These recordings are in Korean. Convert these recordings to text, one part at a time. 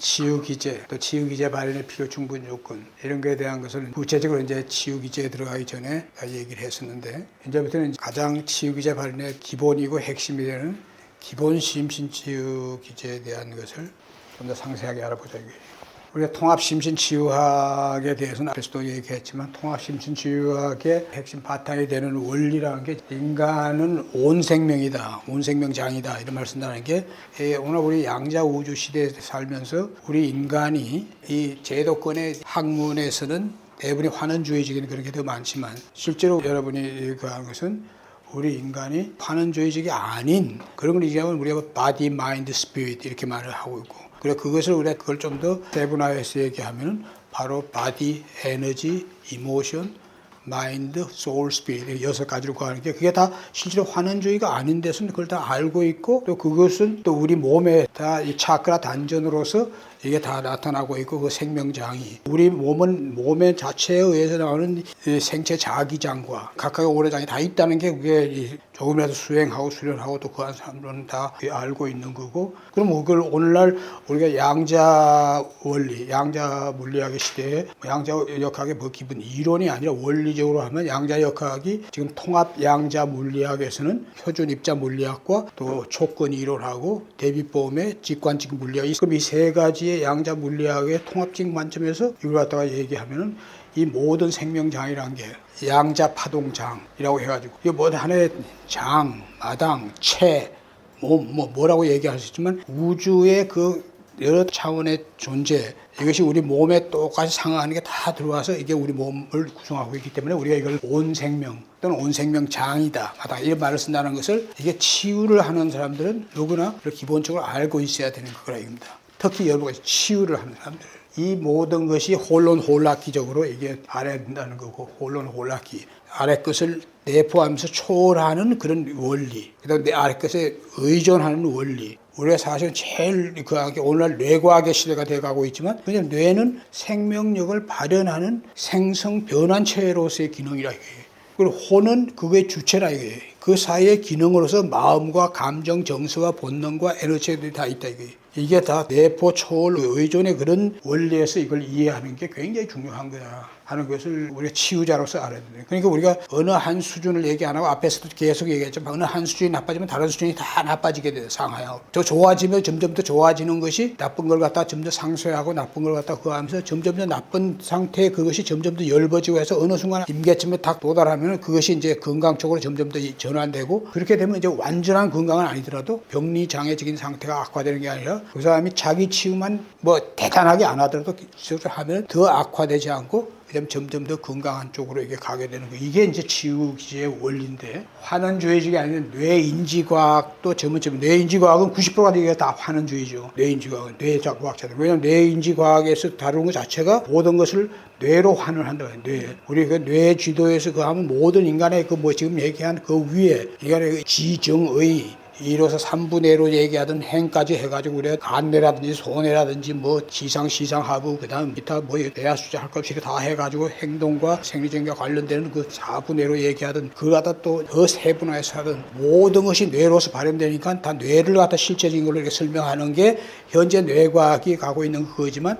치유기제, 또 치유기제 발현의 필요 충분 요건 이런 거에 대한 것을 구체적으로 이제 치유기제에 들어가기 전에 얘기를 했었는데, 이제부터는 가장 치유기제 발현의 기본이고 핵심이 되는 기본 심신치유기제에 대한 것을 좀 더 상세하게 알아보자 이거예요. 우리가 통합심신치유학에 대해서는 앞에서도 얘기했지만, 통합심신치유학의 핵심 바탕이 되는 원리라는 게 인간은 온 생명이다, 온 생명장이다 이런 말씀하는 게, 오늘 우리 양자 우주 시대에 살면서 우리 인간이 이 제도권의 학문에서는 대부분이 환원주의적인 그런 게 더 많지만, 실제로 여러분이 하는 것은 우리 인간이 환원주의적이 아닌 그런 걸 얘기하면 우리가 body, mind, spirit 이렇게 말을 하고 있고, 그래 그것을 우리가 그걸 좀 더 세분화해서 얘기하면 바로 body, energy, emotion, 마인드, 소울, 스피릿 6가지로 구하는 게, 그게 다 실제로 환원주의가 아닌 데서는 그걸 다 알고 있고, 또 그것은 또 우리 몸에 다 이 차크라 단전으로서 이게 다 나타나고 있고, 그 생명장이 우리 몸의 자체에 의해서 나오는 생체 자기장과 각각의 오래장이 다 있다는 게, 그게 조금이라도 수행하고 수련하고 또 그한 사람들은 다 알고 있는 거고. 그럼 그걸 오늘날 우리가 양자 원리, 양자 물리학의 시대에 양자 역학의 뭐 기본 이론이 아니라 원리적으로 하면 양자 역학이 지금 통합 양자 물리학에서는 표준 입자 물리학과 또 조건 이론하고 대비보험의 직관적 물리학, 그럼 이 세 가지의 양자 물리학의 통합적 관점에서 이걸 갖다가 얘기하면은 이 모든 생명장이라는 게 양자 파동장이라고 해가지고, 이게 뭐 하나의 장, 마당, 체, 뭐라고 얘기할 수 있지만, 우주의 그 여러 차원의 존재, 이것이 우리 몸에 똑같이 상응하는 게 다 들어와서 이게 우리 몸을 구성하고 있기 때문에 우리가 이걸 온 생명 또는 온 생명장이다, 마당 이런 말을 쓴다는 것을, 이게 치유를 하는 사람들은 누구나 기본적으로 알고 있어야 되는 거라 이겁니다. 특히 여러분이 치유를 하는 사람들, 이 모든 것이 홀론홀락기적으로 이게 알아야 된다는 거고, 홀론홀락기 아래 것을 내포하면서 초월하는 그런 원리, 그다음 내 아래 것에 의존하는 원리. 우리가 사실 제일 오늘날 뇌과학의 시대가 돼가고 있지만, 그냥 뇌는 생명력을 발현하는 생성 변환체로서의 기능이라 이거예요. 그리고 혼은 그게 주체라 이거예요. 그 사이의 기능으로서 마음과 감정, 정서와 본능과 에너지들이 다 있다 이거예요. 이게 다 내포 초월 의존의 그런 원리에서 이걸 이해하는 게 굉장히 중요한 거야 하는 것을 우리가 치유자로서 알아야 돼요. 그러니까 우리가 어느 한 수준을 얘기 안 하고, 앞에서도 계속 얘기했지만, 어느 한 수준이 나빠지면 다른 수준이 다 나빠지게 돼요. 상하여. 더 좋아지면 점점 더 좋아지는 것이 나쁜 걸 갖다 점점 상쇄하고, 나쁜 걸 갖다 그거 하면서 점점 더 나쁜 상태에 그것이 점점 더 열버지고 해서 어느 순간 임계점에 딱 도달하면 그것이 이제 건강 쪽으로 점점 더 전환되고, 그렇게 되면 이제 완전한 건강은 아니더라도 병리장애적인 상태가 악화되는 게 아니라, 그 사람이 자기 치유만 뭐 대단하게 안 하더라도 하면 더 악화되지 않고 그다음에 점점 더 건강한 쪽으로 이게 가게 되는 거. 이게 이제 치유기제의 원리인데, 환원주의적이 아니라 뇌인지과학도 전문점. 뇌인지과학은 90%가 이게 다 환원주의죠. 뇌인지과학은 뇌과학자들. 왜냐하면 뇌인지과학에서 다루는 것 자체가 모든 것을 뇌로 환원한다. 뇌. 우리 그 뇌 지도에서 그 하면 모든 인간의 그 뭐 지금 얘기한 그 위에 인간의 지정의 이로서 3분의 1로 얘기하던 행까지 해가지고, 우리가 간뇌라든지 소뇌라든지 뭐 지상하부, 그 다음 기타 뭐 뇌하수자 할 것 없이 다 해가지고 행동과 생리정과 관련되는 그 4분의 1로 얘기하던, 그거 갖다 또 더 세분화해서 하던 모든 것이 뇌로서 발현되니까 다 뇌를 갖다 실제적인 걸로 이렇게 설명하는 게 현재 뇌과학이 가고 있는 그거지만,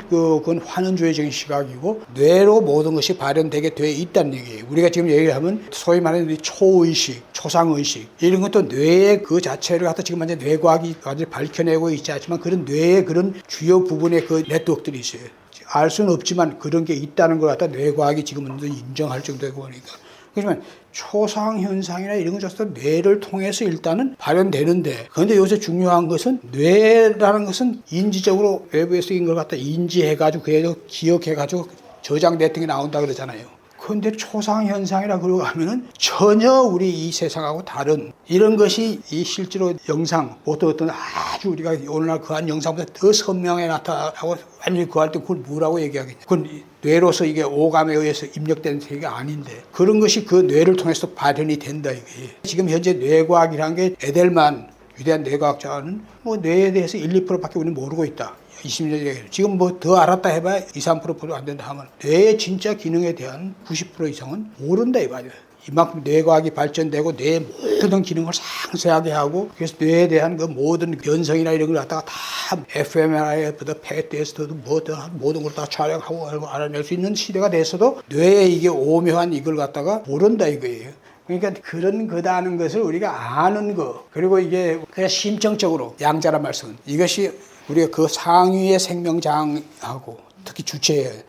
그건 환원주의적인 시각이고, 뇌로 모든 것이 발현되게 돼 있다는 얘기예요. 우리가 지금 얘기하면 소위 말하는 초의식, 초상의식 이런 것도 뇌의 그 자체를 갖다 지금 완전 뇌과학이 완전히 밝혀내고 있지 않지만, 그런 뇌의 그런 주요 부분의 그 네트워크들이 있어요. 알 수는 없지만 그런 게 있다는 걸 갖다 뇌과학이 지금은 인정할 정도고 하니까. 그렇지만 초상현상이나 이런 것 자체도 뇌를 통해서 일단은 발현되는데, 그런데 요새 중요한 것은 뇌라는 것은 인지적으로 외부에서 인 걸 갖다 인지해가지고 그래도 기억해가지고 저장됐던 게 나온다 그러잖아요. 그런데 초상현상이라 그러고 하면은 전혀 우리 이 세상하고 다른 이런 것이 이 실제로 영상, 어떤 아주 우리가 오늘날 그한 영상보다 더 선명하게 나타나고, 완전히 그할 때 그걸 뭐라고 얘기하겠냐. 그건 뇌로서 이게 오감에 의해서 입력된 세계가 아닌데, 그런 것이 그 뇌를 통해서 발현이 된다 이게. 지금 현재 뇌과학이라는 게 에델만 위대한 뇌과학자는 뭐 뇌에 대해서 1, 2%밖에 우리는 모르고 있다. 20년 전에 지금 뭐 더 알았다 해봐야 2, 3%도 안 된다 하면 뇌의 진짜 기능에 대한 90% 이상은 모른다 이 말이야. 이만큼 뇌과학이 발전되고 뇌의 모든 기능을 상세하게 하고 그래서 뇌에 대한 그 모든 변성이나 이런 걸 갖다가 다 fMRI부터 PET-테스트도 모든 걸 다 촬영하고 알아낼 수 있는 시대가 됐어도 뇌에 이게 오묘한 이걸 갖다가 모른다 이거예요. 그러니까 그런 거다는 것을 우리가 아는 거 그리고 이게 그냥 심정적으로 양자란 말씀은 이것이 우리가 그 상위의 생명장하고 특히 주체의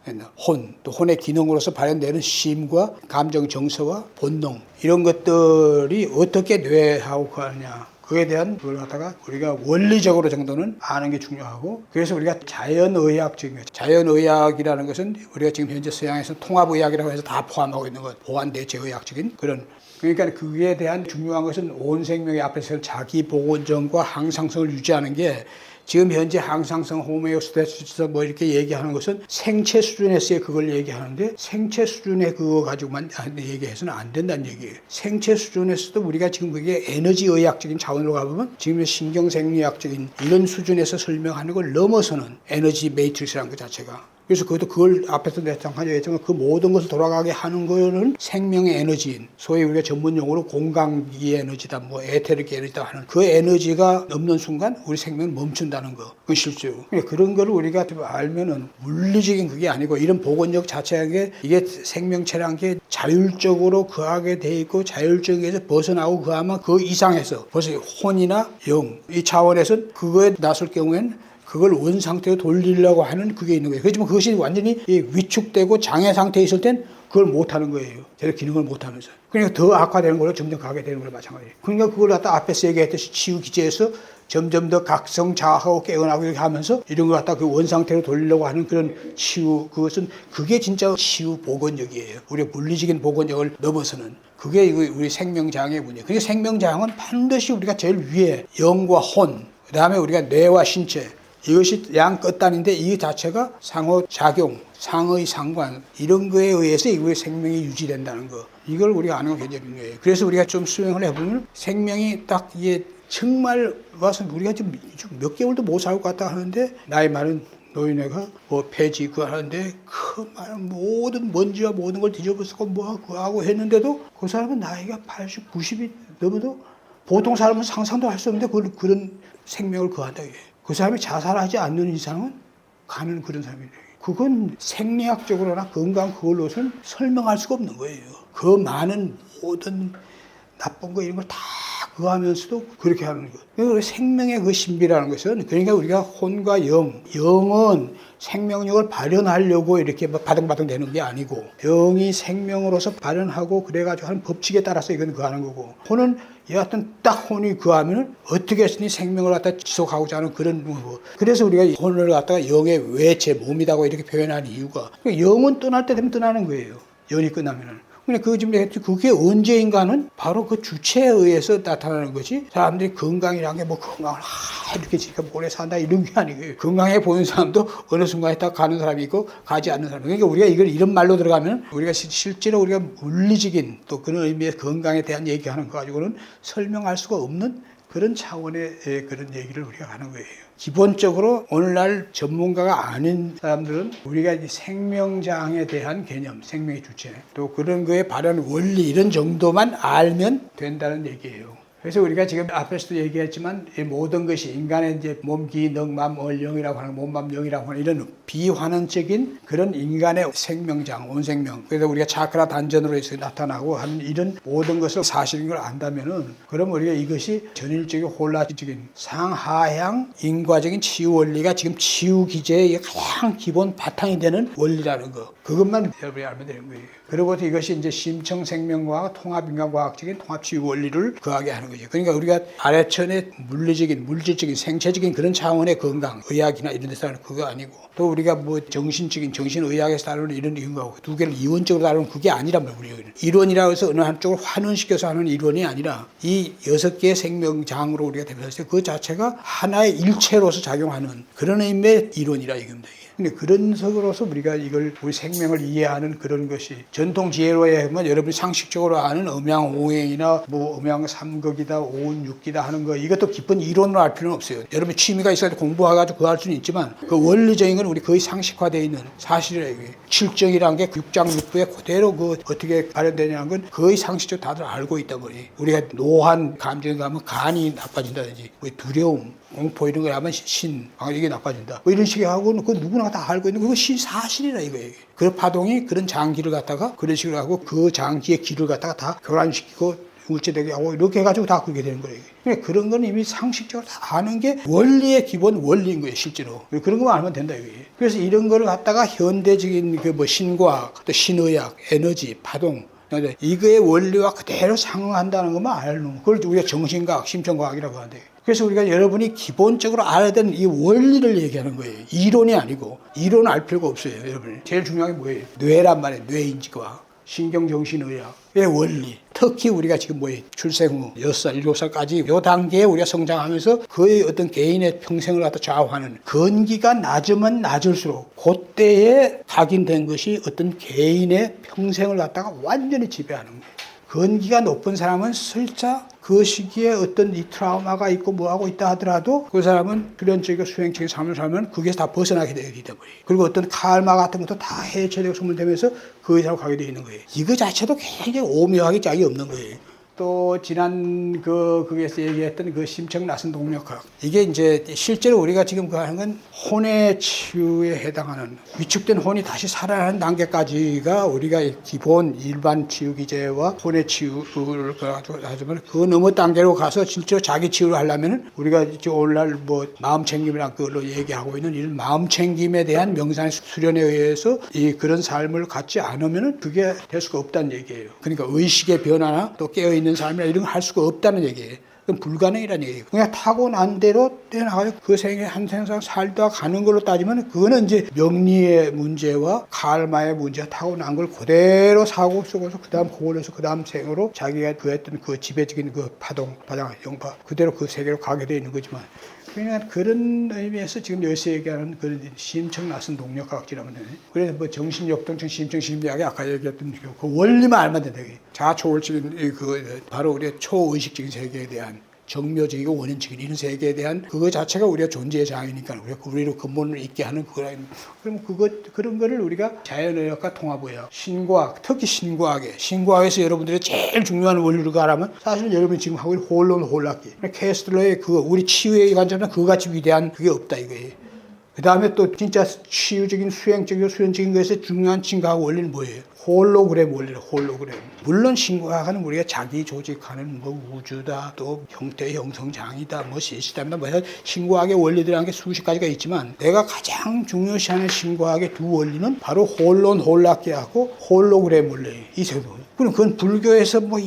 혼, 또 혼의 기능으로서 발현되는 심과 감정 정서와 본능 이런 것들이 어떻게 뇌하고 하느냐 그에 대한 그걸 갖다가 우리가 원리적으로 정도는 아는 게 중요하고 그래서 우리가 자연의학적인 것 자연의학이라는 것은 우리가 지금 현재 서양에서 통합의학이라고 해서 다 포함하고 있는 것 보완대체의학적인 그런 그러니까 그에 대한 중요한 것은 온 생명의 앞에서 자기 복원성과 항상성을 유지하는 게 지금 현재 항상성 호메오스타시스 뭐 이렇게 얘기하는 것은 생체 수준에서의 그걸 얘기하는데 생체 수준의 그거 가지고만 얘기해서는 안 된다는 얘기예요. 생체 수준에서도 우리가 지금 그게 에너지 의학적인 차원으로 가보면 지금 신경생리학적인 이런 수준에서 설명하는 걸 넘어서는 에너지 매트릭스라는 것 자체가 그래서 그걸 앞에서 내가 얘기했지만 그 모든 것을 돌아가게 하는 거는 생명의 에너지인 소위 우리가 전문 용어로 공간기 에너지다 뭐 에테르기 에너지다 하는 그 에너지가 없는 순간 우리 생명은 멈춘다는 거 그건 실제로 그런 거를 우리가 알면은 물리적인 그게 아니고 이런 복원력 자체가 이게 생명체란 게 자율적으로 거하게 돼 있고 자율적에서 벗어나고 그 아마 그 이상에서 벌써 혼이나 영 이 차원에서 그거에 나설 경우에는 그걸 원 상태로 돌리려고 하는 그게 있는 거예요. 그렇지만 그것이 완전히 위축되고 장애 상태에 있을 땐 그걸 못하는 거예요. 제대로 기능을 못하면서. 그러니까 더 악화되는 걸로 점점 가게 되는 거랑 마찬가지예요. 그러니까 그걸 갖다 앞에서 얘기했듯이 치유기제에서 점점 더 각성자하고 깨어나고 이렇게 하면서 이런 걸 갖다 그 원 상태로 돌리려고 하는 그런 치유 그것은 그게 진짜 치유 복원력이에요. 우리가 물리적인 복원력을 넘어서는. 그게 우리 생명장애의 문제. 그러니까 생명장은 반드시 우리가 제일 위에 영과 혼, 그 다음에 우리가 뇌와 신체 이것이 양 끝단인데 이 자체가 상호작용, 상의 상관 이런 거에 의해서 우리의 생명이 유지된다는 거. 이걸 우리가 아는 건 굉장히 중요해요. 그래서 우리가 좀 수행을 해보면 생명이 딱 이게 정말 와서 우리가 좀 몇 개월도 못 살 것 같다 하는데 나이 많은 노인네가 뭐 폐지 그거 하는데 그 많은 모든 먼지와 모든 걸 뒤집어쓰고 뭐 그거 하고 했는데도 그 사람은 나이가 80, 90이 넘어도 보통 사람은 상상도 할 수 없는데 그런 생명을 거한다 이게. 그 사람이 자살하지 않는 이상은 가는 그런 사람이에요. 그건 생리학적으로나 건강 그걸로서는 설명할 수가 없는 거예요. 그 많은 모든 나쁜 거 이런 걸 다 그거 하면서도 그렇게 하는 거. 그러니까 생명의 그 신비라는 것은 그러니까 우리가 혼과 영은 생명력을 발현하려고 이렇게 바등바등 되는 게 아니고 영이 생명으로서 발현하고 그래가지고 하는 법칙에 따라서 이건 그 하는 거고 혼은 여하튼 딱 혼이 그 하면은 어떻게 했으니 생명을 갖다 지속하고자 하는 그런 거고 그래서 우리가 혼을 갖다가 영의 외체 몸이라고 이렇게 표현하는 이유가 영은 떠날 때 되면 떠나는 거예요. 연이 끝나면은. 그 지금 그게 언제인가는 바로 그 주체에 의해서 나타나는 거지. 사람들이 건강이라는 게 뭐 건강을 이렇게 지금 오래 산다 이런 게 아니고요. 건강해 보이는 사람도 어느 순간에 딱 가는 사람이 있고 가지 않는 사람. 그러니까 우리가 이런 말로 들어가면 우리가 실제로 우리가 물리적인 또 그런 의미의 건강에 대한 얘기하는 거 가지고는 설명할 수가 없는 그런 차원의 그런 얘기를 우리가 하는 거예요. 기본적으로 오늘날 전문가가 아닌 사람들은 우리가 이제 생명장에 대한 개념, 생명의 주체, 또 그런 거에 발현 원리 이런 정도만 알면 된다는 얘기예요. 그래서 우리가 지금 앞에서도 얘기했지만 이 모든 것이 인간의 이제 몸, 기, 능, 맘, 영이라고 하는 몸, 영이라고 하는 이런 비환원적인 그런 인간의 생명장, 온 생명. 그래서 우리가 차크라 단전으로 해서 나타나고 하는 이런 모든 것을 사실인 걸 안다면은 그럼 우리가 이것이 전일적인 홀라적인 상하향 인과적인 치유 원리가 지금 치유 기제의 가장 기본 바탕이 되는 원리라는 거. 그것만 여러분이 알면 되는 거예요. 그리고 이것이 이제 심청 생명과학, 통합 인간과학적인 통합 치유 원리를 거하게 하는 거죠. 그러니까 우리가 아래천의 물리적인, 물질적인, 생체적인 그런 차원의 건강, 의학이나 이런 데서 하는 그거 아니고 또 우리가 뭐 정신적인, 정신의학에서 다루는 이런 거하고 두 개를 이원적으로 다루는 그게 아니란 말이에요. 우리가 이론이라고 해서 어느 한쪽을 환원시켜서 하는 이론이 아니라 이 6개의 생명장으로 우리가 대표했을 때 그 자체가 하나의 일체로서 작용하는 그런 의미의 이론이라 이겁니다. 근데 그런 속으로서 우리가 이걸 우리 생명을 이해하는 그런 것이 전통 지혜로 하면 여러분이 상식적으로 아는 음양오행이나 뭐 음양삼극이다 오운육기다 하는 거 이것도 깊은 이론으로 알 필요는 없어요. 여러분이 취미가 있어서 공부해가지고 그거 할 수는 있지만 그 원리적인 건 우리 거의 상식화되어 있는 사실이에요. 칠정이라는 게 육장육부에 그대로 그 어떻게 발현되냐는 건 거의 상식적으로 다들 알고 있단 말이에요. 우리가 노한 감정이 가면 간이 나빠진다든지 두려움 공포 이런 거 하면 이게 나빠진다. 뭐 이런 식의 하고는 그 누구나 다 알고 있는 그거 사실이라 이거예요. 그 파동이 그런 장기를 갖다가 그런 식으로 하고 그 장기의 길을 갖다가 다 교란시키고 물체되게 하고 이렇게 해가지고 다 그렇게 되는 거예요. 그러니까 그런 건 이미 상식적으로 다 아는 게 원리의 기본 원리인 거예요, 실제로. 그런 것만 알면 된다 이거예요. 그래서 이런 거를 갖다가 현대적인 그 뭐 신과학, 또 신의학, 에너지, 파동 이거의 원리와 그대로 상응한다는 것만 알는 거. 그걸 우리가 정신과학, 심정과학이라고 하는데. 그래서 우리가 여러분이 기본적으로 알아야 되는 이 원리를 얘기하는 거예요. 이론이 아니고. 이론은 알 필요가 없어요, 여러분. 제일 중요한 게 뭐예요? 뇌란 말이에요. 뇌인지과학. 신경정신의학의 원리. 특히 우리가 지금 출생 후 6살, 7살까지 이 단계에 우리가 성장하면서 그의 어떤 개인의 평생을 갖다 좌우하는 건기가 낮으면 낮을수록 그때에 각인된 것이 어떤 개인의 평생을 갖다가 완전히 지배하는 거예요. 건기가 높은 사람은 슬쩍 그 시기에 어떤 이 트라우마가 있고 뭐하고 있다 하더라도 그 사람은 필연적이고 수행적인 삶을 살면 거기에서 다 벗어나게 되기 때문에 그리고 어떤 칼마 같은 것도 다 해체되고 소멸되면서 그 이상으로 가게 되어 있는 거예요. 이거 자체도 굉장히 오묘하게 짝이 없는 거예요. 또 지난 거기에서 얘기했던 그 심청 나선 동력학 이게 이제 실제로 우리가 지금 그 하는 건 혼의 치유에 해당하는 위축된 혼이 다시 살아나는 단계까지가 우리가 기본 일반 치유 기제와 혼의 치유를 가지고 하지만 그 넘어 단계로 가서 실제로 자기 치유를 하려면은 우리가 이제 오늘날 뭐 마음 챙김이란 그걸로 얘기하고 있는 이 마음 챙김에 대한 명상의 수련에 의해서 이 그런 삶을 갖지 않으면은 그게 될 수가 없다는 얘기예요. 그러니까 의식의 변화나 또 깨어 있는 삶이나 이런 거 할 수가 없다는 얘기예요. 그건 불가능이라는 얘기예요. 그냥 타고난 대로 떼나가서 그 생에 한 생상 살다 가는 걸로 따지면 그거는 이제 명리의 문제와 칼마의 문제가 타고난 걸 그대로 사고 속에서 그 다음 고원에서 그 다음 생으로 자기가 구했던 그 지배적인 그 파동, 바장, 영파 그대로 그 세계로 가게 되어 있는 거지만 그러니까 그런 의미에서 지금 여기서 얘기하는 그런 심청 나선 동력학이라면 그래서 뭐 정신역동성 심청심리학이 아까 얘기했던 그 원리만 알면 된다. 자초월적인 그 바로 우리의 초의식적인 세계에 대한 정묘적이고 원인적인 이런 세계에 대한 그거 자체가 우리가 존재의 장이니까 우리로 근본을 있게 하는 그거라. 그럼 그런 거를 우리가 자연의학과 통합의학, 신과학, 특히 신과학에서 여러분들이 제일 중요한 원리를 가라면 사실은 여러분이 지금 하고 있는 혼론혼락기, 캐스틀러의 그 우리 치유의 관점은 그거같이 위대한 그게 없다 이거예요. 그 다음에 또 진짜 치유적인 수행적이고 수련적인 것에서 중요한 진과학 원리는 뭐예요? 홀로그램 원리를 홀로그램. 물론 신과학은 우리가 자기 조직하는 뭐 우주다 또 형태 형성장이다 뭐 시스템이다 뭐 해서 신과학의 원리들이라는 게 수십 가지가 있지만 내가 가장 중요시하는 신과학의 두 원리는 바로 혼론혼락기하고 홀로그램 원리 이 세 개. 그럼 그건 불교에서 뭐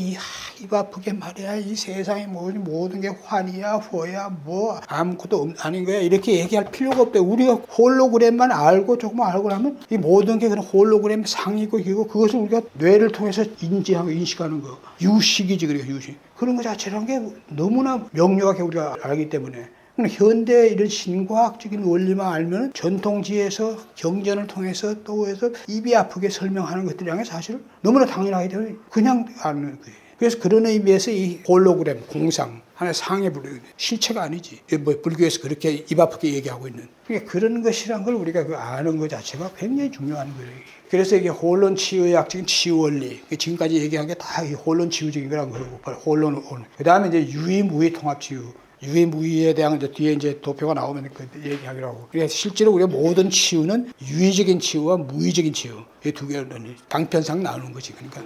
입 아프게 말이야 이 세상에 모든 게 환이야 후야 뭐 아무것도 아닌 거야 이렇게 얘기할 필요가 없대. 우리가 홀로그램만 알고 조금만 알고 나면 이 모든 게 그런 홀로그램 상이고 이고 그것을 우리가 뇌를 통해서 인지하고 인식하는 거 유식이지. 그러니까 유식 그런 거 자체라는 게 너무나 명료하게 우리가 알기 때문에 현대 이런 신과학적인 원리만 알면 전통지에서 경전을 통해서 또 해서 입이 아프게 설명하는 것들이랑 사실 너무나 당연하기 때문에 그냥 아는 거예요. 그래서 그런 의미에서 이 홀로그램, 공상, 하나의 상에 불리는 실체가 아니지. 뭐 불교에서 그렇게 입 아프게 얘기하고 있는. 그러니까 그런 것이란 걸 우리가 아는 것 자체가 굉장히 중요한 거예요. 그래서 이게 혼론 치유학적인 치유 원리, 지금까지 얘기한 게 다 혼론 치유적인 거란 거고, 혼론. 그 다음에 이제 유의무의 통합 치유. 유의무의에 대한 이제 뒤에 이제 도표가 나오면 그 얘기하기로 하고. 그래서 실제로 우리가 모든 치유는 유의적인 치유와 무의적인 치유. 이 두 개를 방편상 나누는 거지. 그러니까.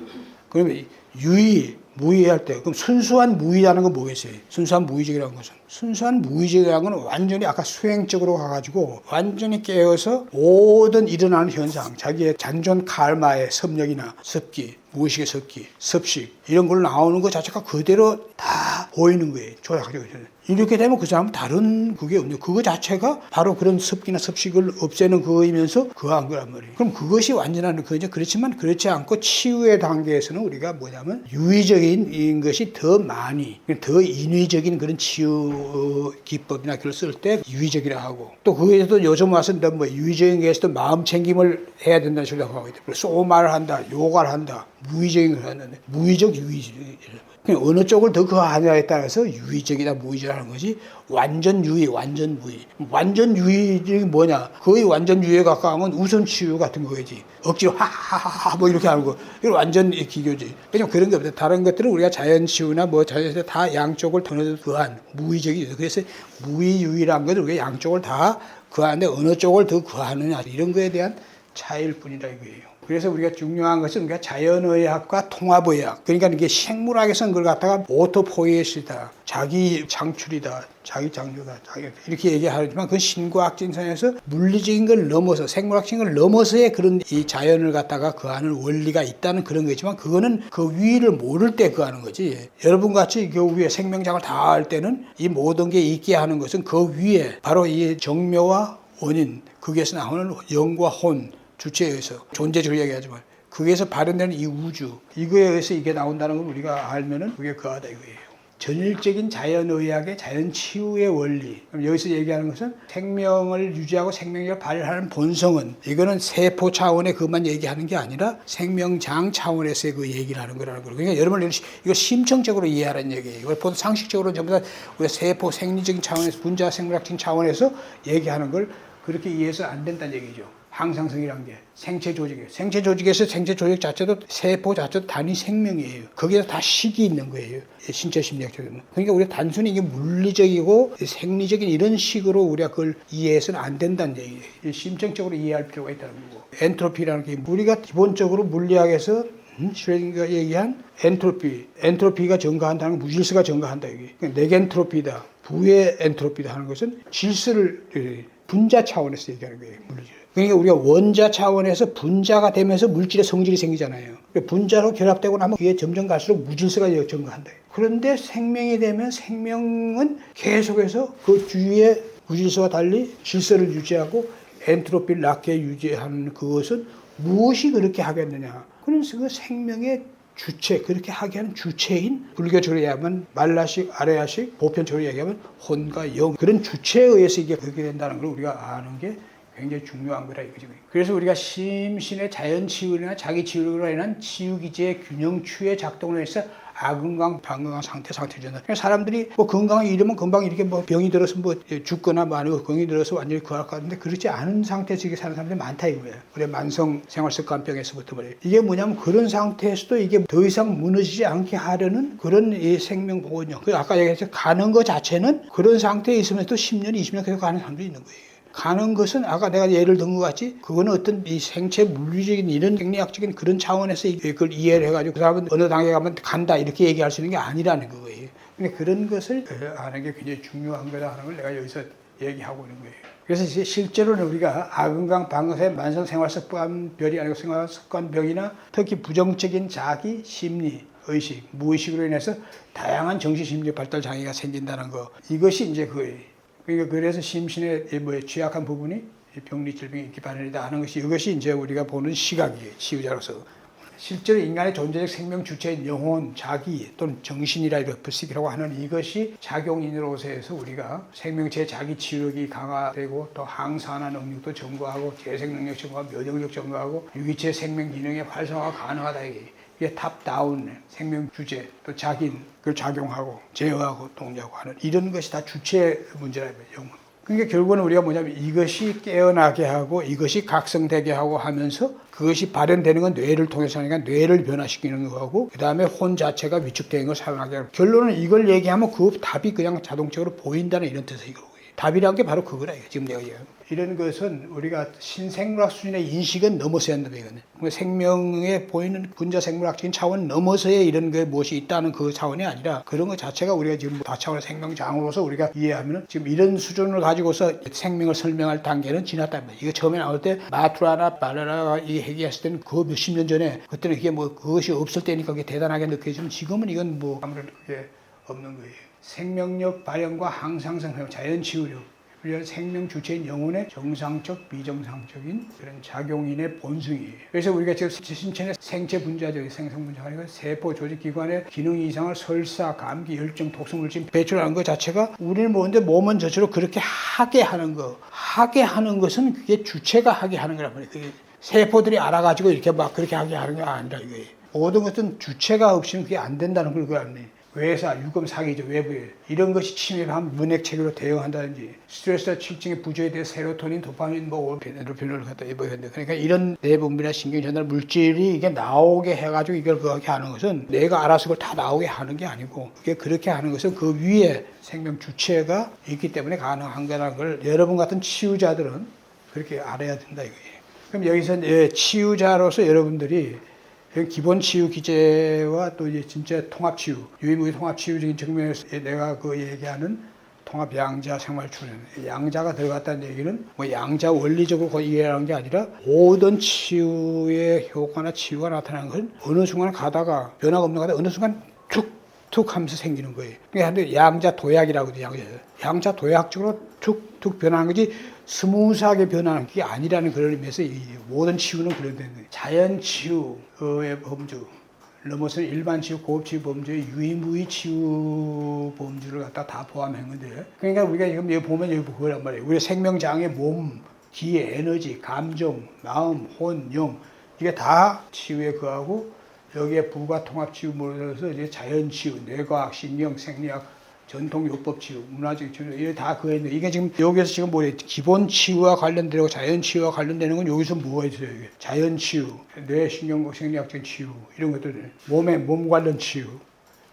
그러면 유의, 무의할 때, 그럼 순수한 무의라는 건 뭐겠어요? 순수한 무의적이라는 것은. 순수한 무의적이라는 건 완전히 아까 수행적으로 가가지고 완전히 깨어서 모든 일어나는 현상, 자기의 잔존 칼마의 섭력이나 습기, 무의식의 습기, 습식 이런 걸로 나오는 것 자체가 그대로 다 보이는 거예요. 조작하죠. 이렇게 되면 그 사람은 다른 그게 없네요. 그거 자체가 바로 그런 습기나 습식을 없애는 그거이면서 그거한 거란 말이에요. 그럼 그것이 완전한 거죠. 그렇지만 그렇지 않고 치유의 단계에서는 우리가 뭐냐면 유의적인 것이 더 많이, 더 인위적인 그런 치유 기법이나 그걸 쓸 때 유의적이라 하고 또 그에서도 요즘 와서 뭐 유의적인 게에서도 마음 챙김을 해야 된다는 소리를 하고 있대. 소말을 한다, 요가를 한다, 무의적인 걸 하는데 무의적, 유의적. 어느 쪽을 더 거하냐에 따라서 유의적이다 무의적이라는 것이 완전 유의, 완전 무의. 완전 유의적이 뭐냐? 거의 완전 유의에 가까우면 우선 치유 같은 거지. 억지로 하하하하 뭐 이렇게 하는 거. 이건 완전 기교지. 그냥 그런 게 없어요. 다른 것들은 우리가 자연 치유나 뭐 자연에서 다 양쪽을 통해서 거한 무의적이죠. 그래서 무의유의라는 것은 우리가 양쪽을 다 거하는데 어느 쪽을 더 거하느냐 이런 거에 대한 차이일 뿐이다 이거예요. 그래서 우리가 중요한 것은 우리가 자연의학과 통합의학. 그러니까 이게 생물학에서는 그걸 갖다가 오토포이에스다, 자기 창출이다, 자기 창조다, 이렇게 얘기하지만 그건 신과학적인 선에서 물리적인 걸 넘어서 생물학적인 걸 넘어서의 그런 이 자연을 갖다가 거하는 원리가 있다는 그런 거지만 그거는 그 위를 모를 때 거하는 거지. 여러분 같이 그 위에 생명장을 다 할 때는 이 모든 게 있게 하는 것은 그 위에 바로 이 정묘와 원인, 거기에서 나오는 영과 혼, 주체에 의해서 존재주의 얘기하지만 거기에서 발현되는 이 우주 이거에 의해서 이게 나온다는 걸 우리가 알면은 그게 거하다 이거예요. 전일적인 자연의학의 자연치유의 원리. 그럼 여기서 얘기하는 것은 생명을 유지하고 생명력을 발휘하는 본성은 이거는 세포 차원의 그것만 얘기하는 게 아니라 생명장 차원에서의 그 얘기를 하는 거라는 거예요. 그러니까 여러분 이거 심층적으로 이해하라는 얘기예요. 이걸 보통 상식적으로 전부 다 우리가 세포 생리적인 차원에서 분자 생물학적인 차원에서 얘기하는 걸 그렇게 이해해서 안 된다는 얘기죠. 항상성이란 게 생체 조직이에요. 생체 조직에서 생체 조직 자체도 세포 자체도 단위 생명이에요. 거기에서 다 식이 있는 거예요. 신체 심리학적으로는. 그러니까 우리가 단순히 이게 물리적이고 생리적인 이런 식으로 우리가 그걸 이해해서는 안 된다는 얘기예요. 심층적으로 이해할 필요가 있다는 거고. 엔트로피라는 게 우리가 기본적으로 물리학에서 슈레딩거가 얘기한 엔트로피가 증가한다는 건 무질서가 증가한다 이게. 그러니까 네겐트로피다, 부의 엔트로피다 하는 것은 질서를 분자 차원에서 얘기하는 거예요. 물리적. 그러니까 우리가 원자 차원에서 분자가 되면서 물질의 성질이 생기잖아요. 분자로 결합되고 나면 그게 점점 갈수록 무질서가 증가한다. 그런데 생명이 되면 생명은 계속해서 그 주위에 무질서와 달리 질서를 유지하고 엔트로피를 낮게 유지하는 그것은 무엇이 그렇게 하겠느냐. 그래서 그 생명의 주체, 그렇게 하게 하는 주체인 불교적으로 얘기하면 말라식, 아레아식, 보편적으로 얘기하면 혼과 영 그런 주체에 의해서 이게 그렇게 된다는 걸 우리가 아는 게 굉장히 중요한 거라 이거죠. 그래서 우리가 심신의 자연 치유나 자기 치유로 인한 치유기제의 균형추의 작동을 해서 아건강, 방건강 상태잖아. 사람들이 뭐 건강을 잃으면 금방 이렇게 뭐 병이 들어서 뭐 죽거나 뭐 아니면 병이 들어서 완전히 거할 것 같은데 그렇지 않은 상태에서 이렇게 사는 사람들이 많다 이거예요. 우리 만성 생활습관병에서부터 말이에요. 이게 뭐냐면 그런 상태에서도 이게 더 이상 무너지지 않게 하려는 그런 이 생명 보건력. 아까 얘기했죠. 가는 것 자체는 그런 상태에 있으면서도 10년, 20년 계속 가는 사람도 있는 거예요. 가는 것은 아까 내가 예를 든 것 같이 그거는 어떤 이 생체 물리적인 이런 생리학적인 그런 차원에서 이걸 이해를 해가지고 그 사람은 어느 단계 가면 간다 이렇게 얘기할 수 있는 게 아니라는 거예요. 근데 그런 것을 아는 게 굉장히 중요한 거다 하는 걸 내가 여기서 얘기하고 있는 거예요. 그래서 이제 실제로는 우리가 아건강, 방건세, 만성 생활습관별이 아니고 생활습관병이나 특히 부정적인 자기, 심리, 의식, 무의식으로 인해서 다양한 정신심리 발달 장애가 생긴다는 거 이것이 이제 그거예요. 그러니까 그래서 심신의 취약한 부분이 병리 질병이 있기 마련이다 하는 것이 이것이 이제 우리가 보는 시각이에요. 치유자로서. 실제로 인간의 존재적 생명 주체인 영혼, 자기 또는 정신이라 쓰기라고 하는 이것이 작용인으로서 해서 우리가 생명체 자기 치유력이 강화되고 또 항산화 능력도 증가하고 재생 능력 증가하고 면역력 증가하고 유기체 생명 기능의 활성화가 가능하다 이게 탑다운 생명 주체 또 자기인 그걸 작용하고 제어하고 독려하고 하는 이런 것이 다 주체 문제라는 거예요. 그러니까 결국은 우리가 뭐냐면 이것이 깨어나게 하고 이것이 각성되게 하고 하면서 그것이 발현되는 건 뇌를 통해서 하니까 뇌를 변화시키는 거고 그 다음에 혼 자체가 위축되는 걸 살아나게 하고 결론은 이걸 얘기하면 그 답이 그냥 자동적으로 보인다는 이런 뜻의 거예요. 답이란 게 바로 그거라. 지금 내가 얘기하는. 이런 것은 우리가 신생물학 수준의 인식은 넘어서야 한다. 이거는. 생명에 보이는 분자 생물학적인 차원 넘어서야 이런 게 무엇이 있다는 그 차원이 아니라 그런 것 자체가 우리가 지금 다차원의 생명장으로서 우리가 이해하면 지금 이런 수준을 가지고서 생명을 설명할 단계는 지났단 말이에요. 이거 처음에 나올 때 마투라나 발라라가 이 얘기했을 때는 그 몇십 년 전에 그때는 그게 뭐 그것이 없을 때니까 그게 대단하게 느껴지면 지금은 이건 뭐 아무래도 그게 없는 거예요. 생명력 발현과 항상성, 자연 치유력. 우리가 생명 주체인 영혼의 정상적, 비정상적인 그런 작용인의 본성이에요. 그래서 우리가 지금 신체의 생체 분자적 생성 분자가 아니고 세포 조직 기관의 기능 이상을 설사, 감기, 혈증, 독성물질 배출하는 것 자체가 우리는 뭐는데 몸은 저처럼 그렇게 하게 하는 거. 하게 하는 것은 그게 주체가 하게 하는 거란 말이에요. 그게 세포들이 알아가지고 이렇게 막 그렇게 하게 하는 게 아니라 이거예요. 모든 것은 주체가 없이는 그게 안 된다는 걸 그걸 알네. 외사, 유금, 사기죠. 외부에. 이런 것이 침입하면 문액체계로 대응한다든지 스트레스와 칠증의 부조에 대해 세로토닌, 도파민, 에너로핀을 갖다 입어야된다. 그러니까 이런 내분비나 신경전달 물질이 이게 나오게 해가지고 이걸 그렇게 하는 것은 내가 알아서 그걸 다 나오게 하는 게 아니고 그게 그렇게 하는 것은 그 위에 생명 주체가 있기 때문에 가능한 거라는 걸 여러분 같은 치유자들은 그렇게 알아야 된다 이거예요. 그럼 여기서 치유자로서 여러분들이 기본 치유 기제와 또 이제 진짜 통합 치유, 유의무의 통합 치유적인 측면에서 내가 그 얘기하는 통합 양자 생활 출현, 양자가 들어갔다는 얘기는 뭐 양자 원리적으로 이해하는 게 아니라 모든 치유의 효과나 치유가 나타나는 건 어느 순간 가다가 변화가 없는 가다가 어느 순간 툭툭 하면서 생기는 거예요. 그러니까 양자 도약이라고 해요. 양자 도약적으로 툭툭 변하는 거지 스무스하게 변하는 게 아니라는 그런 의미에서 이 모든 치유는 그런 데는 자연 치유의 범주 넘어서는 일반 치유, 고급 치유 범주의 유의무의 치유 범주를 갖다 다 포함한 건데 그러니까 우리가 지금 여기 보면 여기 그거란 말이에요. 우리 생명장애, 몸, 기, 에너지, 감정, 마음, 혼, 영 이게 다 치유에 거하고 여기에 부가 통합 치유 모여서 이제 자연 치유, 뇌과학, 신경, 생리학 전통 요법 치유, 문화적 치유, 이게 다 그거 있는데, 이게 지금, 여기서 지금 뭐예요? 기본 치유와 관련되고 자연 치유와 관련되는 건 여기서 뭐가 있어요, 이게? 자연 치유, 뇌, 신경과 생리학적 치유, 이런 것들, 몸 관련 치유,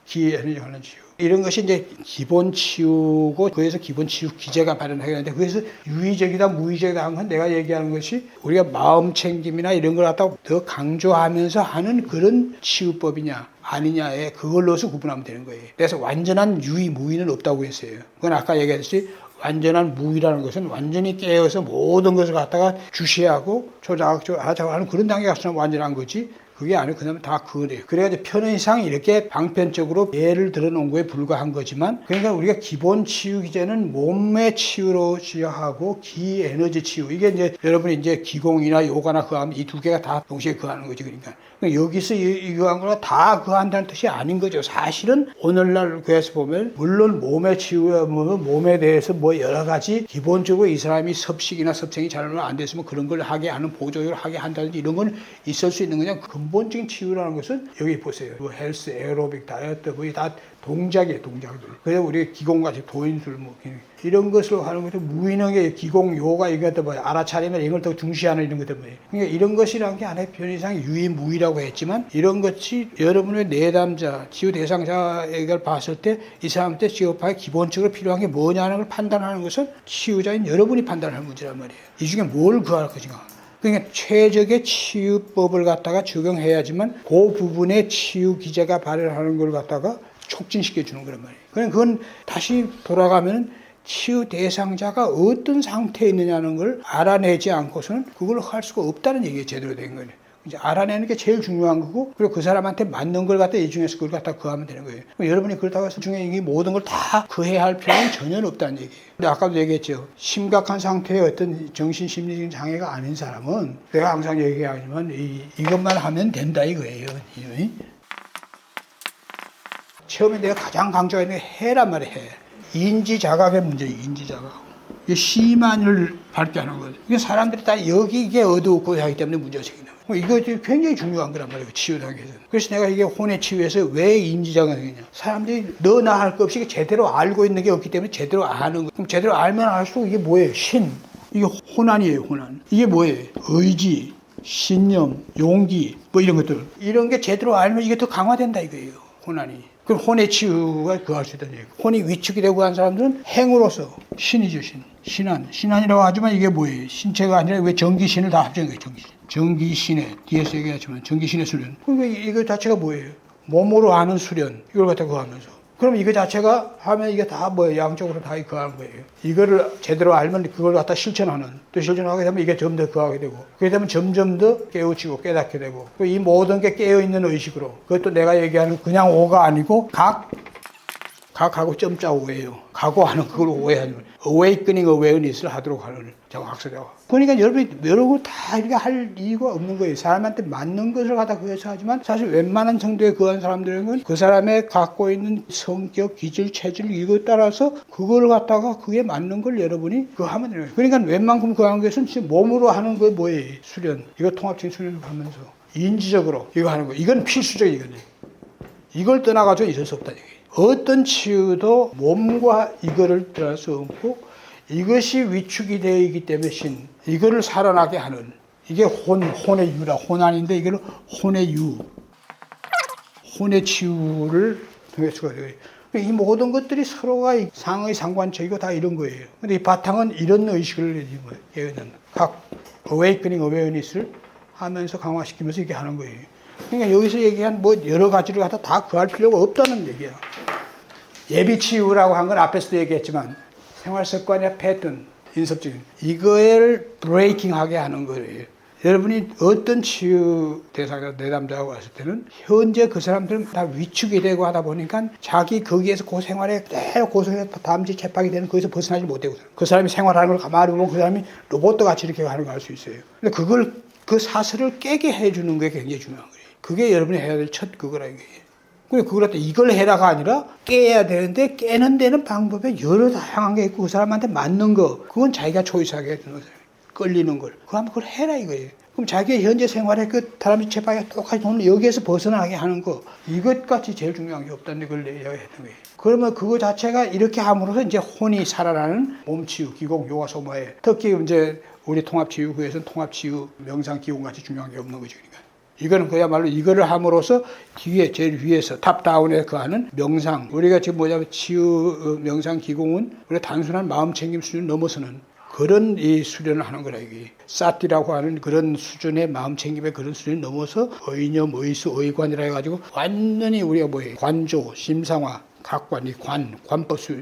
기, 에너지 관련 치유. 이런 것이 이제 기본 치유고, 그래서 기본 치유 기제가 발현하게 되는데, 그래서 유의적이다, 무의적이다 하는 건 내가 얘기하는 것이 우리가 마음 챙김이나 이런 걸 갖다가 더 강조하면서 하는 그런 치유법이냐, 아니냐에 그걸로서 구분하면 되는 거예요. 그래서 완전한 유의, 무의는 없다고 했어요. 그건 아까 얘기했듯이 완전한 무의라는 것은 완전히 깨어서 모든 것을 갖다가 주시하고 조작하고 하는 그런 단계가 있으면 완전한 거지. 그게 아니고 그다음에 다 그거래요. 그래가지고 편의상 이렇게 방편적으로 예를 들어 놓은 거에 불과한 거지만 그러니까 우리가 기본 치유 기제는 몸의 치유로 치유하고 기 에너지 치유 이게 이제 여러분이 이제 기공이나 요가나 그거 하면 이 두 개가 다 동시에 그하는 거지 그러니까 여기서 이거 한 거가 다 그한다는 뜻이 아닌 거죠. 사실은 오늘날 그에서 보면 물론 몸의 치유야 몸에 대해서 뭐 여러 가지 기본적으로 이 사람이 섭식이나 섭생이 잘 안 됐으면 그런 걸 하게 하는 보조를 하게 한다든지 이런 건 있을 수 있는 거냐. 근본적인 치유라는 것은 여기 보세요. 뭐 헬스, 에어로빅, 다이어트 뭐 다 동작이에요. 동작들. 그래서 우리 기공같이 도인술 뭐 이런 것을 하는 것도 무의능의 기공, 요가 이것도 뭐 알아차리면 이걸 더 중시하는 이런 것들 뭐예요. 그러니까 이런 것이라는 게 하나의 편의상 유의 무의라고 했지만 이런 것이 여러분의 내담자, 치유 대상자를 봤을 때 이 사람한테 치유파에 기본적으로 필요한 게 뭐냐는 걸 판단하는 것은 치유자인 여러분이 판단하는 문제란 말이에요. 이 중에 뭘 구할 것인가. 그러니까 최적의 치유법을 갖다가 적용해야지만 그 부분의 치유 기제가 발현하는 걸 갖다가 촉진시켜 주는 거란 말이에요. 그건 다시 돌아가면 치유 대상자가 어떤 상태에 있느냐는 걸 알아내지 않고서는 그걸 할 수가 없다는 얘기가 제대로 된 거예요. 이제 알아내는 게 제일 중요한 거고, 그리고 그 사람한테 맞는 걸 갖다 이 중에서 그걸 갖다 구하면 되는 거예요. 여러분이 그렇다고 해서 중에 이 모든 걸 다 구해야 할 필요는 전혀 없다는 얘기예요. 근데 아까도 얘기했죠. 심각한 상태의 어떤 정신 심리적인 장애가 아닌 사람은 내가 항상 얘기하지만 이것만 하면 된다 이거예요. 처음에 내가 가장 강조하는 게 해란 말이에요. 해. 인지 자각의 문제예요. 인지 자각. 심한을 발견하는 거죠. 이게 사람들이 다 여기에 어두웠고 하기 때문에 문제가 생기는 거예요. 이거 굉장히 중요한 거란 말이에요. 치유 단계에서. 그래서 내가 이게 혼의 치유에서 왜 인지자각이 생기냐. 사람들이 너나 할 것 없이 제대로 알고 있는 게 없기 때문에 제대로 아는 거예요. 그럼 제대로 알면 알수록 이게 뭐예요? 신. 이게 혼안이에요. 혼안. 이게 뭐예요? 의지, 신념, 용기 뭐 이런 것들. 이런 게 제대로 알면 이게 더 강화된다 이거예요. 혼안이. 그럼 혼의 치유가 그할 수 있다는 얘기예요. 혼이 위축이 되고 한 사람들은 행으로서 신이죠, 신. 신안이라고 하지만 이게 뭐예요? 신체가 아니라 왜 전기신을 다 합친 거예요, 전기신. 전기신에, 뒤에서 얘기했지만 전기신의 수련. 그러니까 이거 자체가 뭐예요? 몸으로 하는 수련. 이걸 갖다 그거 하면서. 그럼 이거 자체가 하면 이게 다 뭐예요? 양쪽으로 다 그거하는 거예요. 이거를 제대로 알면 그걸 갖다 실천하는. 또 실천하게 되면 이게 점 더 그거하게 되고. 그렇게 되면 점점 더 깨우치고 깨닫게 되고. 이 모든 게 깨어있는 의식으로. 그것도 내가 얘기하는 그냥 오가 아니고 각하고 점자 오예요. 각오하는 그걸 오해하는 거예요. awakening awareness를 하도록 하는 정학설이라고. 그러니까 여러분 다 이렇게 할 이유가 없는 거예요. 사람한테 맞는 것을 갖다 그래서 하지만 사실 웬만한 정도에 그한 사람들은 그 사람의 갖고 있는 성격, 기질, 체질 이거 따라서 그걸 갖다가 그게 맞는 걸 여러분이 그거 하면 되는 거예요. 그러니까 웬만큼 그 하는 것은 진짜 몸으로 하는 거 뭐예요? 수련. 이거 통합적인 수련을 하면서 인지적으로 이거 하는 거. 이건 필수적이거든요. 이걸 떠나가지고 있을 수 없다 얘기예요. 어떤 치유도 몸과 이거를 떠날 수 없고 이것이 위축이 되어 있기 때문에 신, 이거를 살아나게 하는 이게 혼의 유라. 혼 아닌데 이거는 혼의 유, 혼의 치유를 통해서 돼요. 이 모든 것들이 서로가 상의 상관적이고 다 이런 거예요. 근데 이 바탕은 이런 의식을 얘기하는 각 awakening awareness를 하면서 강화시키면서 이렇게 하는 거예요. 그러니까 여기서 얘기한 뭐 여러 가지를 갖다 다 구할 필요가 없다는 얘기야. 예비치유라고 한 건 앞에서도 얘기했지만 생활습관이나 패턴, 인습적인 이거를 브레이킹하게 하는 거예요. 여러분이 어떤 치유 대상자 내담자하고 왔을 때는 현재 그 사람들은 다 위축이 되고 하다 보니까 자기 거기에서 그 생활에 그대로 고생해서 담지 채박이 되는 거기서 벗어나지 못하고 그 사람이 생활하는 걸 가만히 보면 그 사람이 로봇 같이 이렇게 하는 걸 알 수 있어요. 근데 그 사슬을 깨게 해주는 게 굉장히 중요한 거예요. 그게 여러분이 해야 될 첫 그거라 이거예요. 그걸 갖다 이걸 해라가 아니라 깨야 되는데 깨는 데는 방법이 여러 다양한 게 있고 그 사람한테 맞는 거 그건 자기가 초이스하게 되는 거예요. 끌리는 걸. 그럼 그걸 해라 이거예요. 그럼 자기의 현재 생활에 그 다람쥐 채박이 똑같이 도는 여기에서 벗어나게 하는 거 이것같이 제일 중요한 게 없다는 걸 이야기했던 거예요. 그러면 그거 자체가 이렇게 함으로써 이제 혼이 살아나는 몸치유, 기공, 요가, 소모에 특히 이제 우리 통합치유구에서는 통합치유, 명상, 기공같이 중요한 게 없는 거죠. 그러니까. 이거는 그야말로 이거를 함으로써 뒤에 제일 위에서 탑다운에 거하는 명상. 우리가 지금 뭐냐면 치유, 명상, 기공은 우리가 단순한 마음 챙김 수준을 넘어서는 그런 이 수련을 하는 거라 이게. 사티라고 하는 그런 수준의 마음 챙김의 그런 수준을 넘어서 의념, 의수, 의관이라 해가지고 완전히 우리가 뭐예요? 관조, 심상화, 각관, 이 관법수,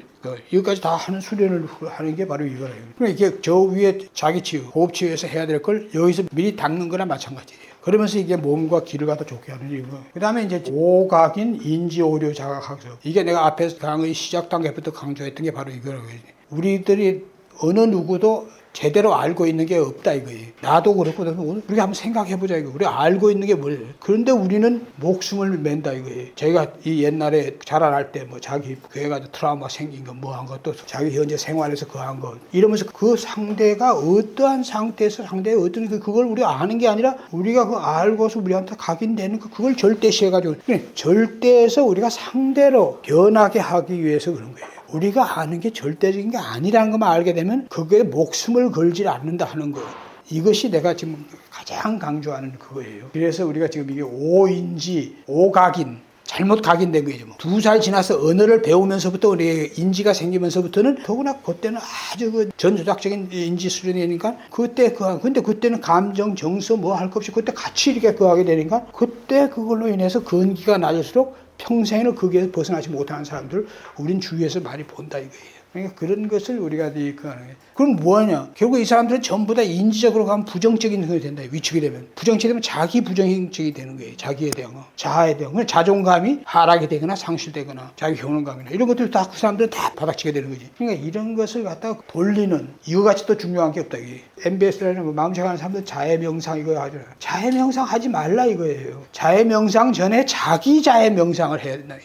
이것까지 다 하는 수련을 하는 게 바로 이거예요. 그러니까 이게 저 위에 자기치유, 호흡치유에서 해야 될 걸 여기서 미리 닦는 거나 마찬가지예요. 그러면서 이게 몸과 기를 갖다 좋게 하는 이유. 그 다음에 이제 오각인 인지오류 자각학습. 이게 내가 앞에서 강의 시작 단계부터 강조했던 게 바로 이거라고요. 우리들이 어느 누구도 제대로 알고 있는 게 없다 이거예요. 나도 그렇고 우리가 한번 생각해보자 이거. 우리가 알고 있는 게 뭐예요? 그런데 우리는 목숨을 맨다 이거예요. 저희가 이 옛날에 자라날 때 뭐 자기 교회 가서 트라우마 생긴 거 뭐 한 것도 자기 현재 생활에서 그 한 거 이러면서 그 상대가 어떠한 상태에서 상대의 어떤 그걸 우리가 아는 게 아니라 우리가 그거 알고서 우리한테 각인되는 거 그걸 절대시해가지고 절대에서 우리가 상대로 변하게 하기 위해서 그런 거예요. 우리가 아는 게 절대적인 게 아니라는 것만 알게 되면 그거에 목숨을 걸지 않는다 하는 거. 이것이 내가 지금 가장 강조하는 그거예요. 그래서 우리가 지금 이게 오인지, 오각인, 잘못 각인된 거죠. 2살 지나서 언어를 배우면서부터 우리 인지가 생기면서부터는 더구나 그때는 아주 그 전조작적인 인지 수준이니까 근데 그때는 감정, 정서 뭐 할 것 없이 그때 같이 이렇게 하게 되니까 그때 그걸로 인해서 건기가 낮을수록 평생에는 거기에서 벗어나지 못하는 사람들 우린 주위에서 많이 본다 이거예요. 그러니까 그런 것을 우리가 하는 거예요. 그럼 뭐하냐? 결국 이 사람들은 전부 다 인지적으로 가면 부정적인 것이 된다. 위축이 되면. 부정적이 되면 자기 부정적이 되는 거예요. 자기에 대한 거. 자아에 대한 거. 자존감이 하락이 되거나 상실되거나 자기 효능감이나 이런 것들 다 그 사람들은 다 바닥치게 되는 거지. 그러니까 이런 것을 갖다가 돌리는 이거같이 또 중요한 게 없다. 이게. MBS라는 마음 생각하는 사람들 자해명상 이거 하잖아요. 자해명상 하지 말라 이거예요. 자해명상 전에 자기 자해명상을 해야 된다.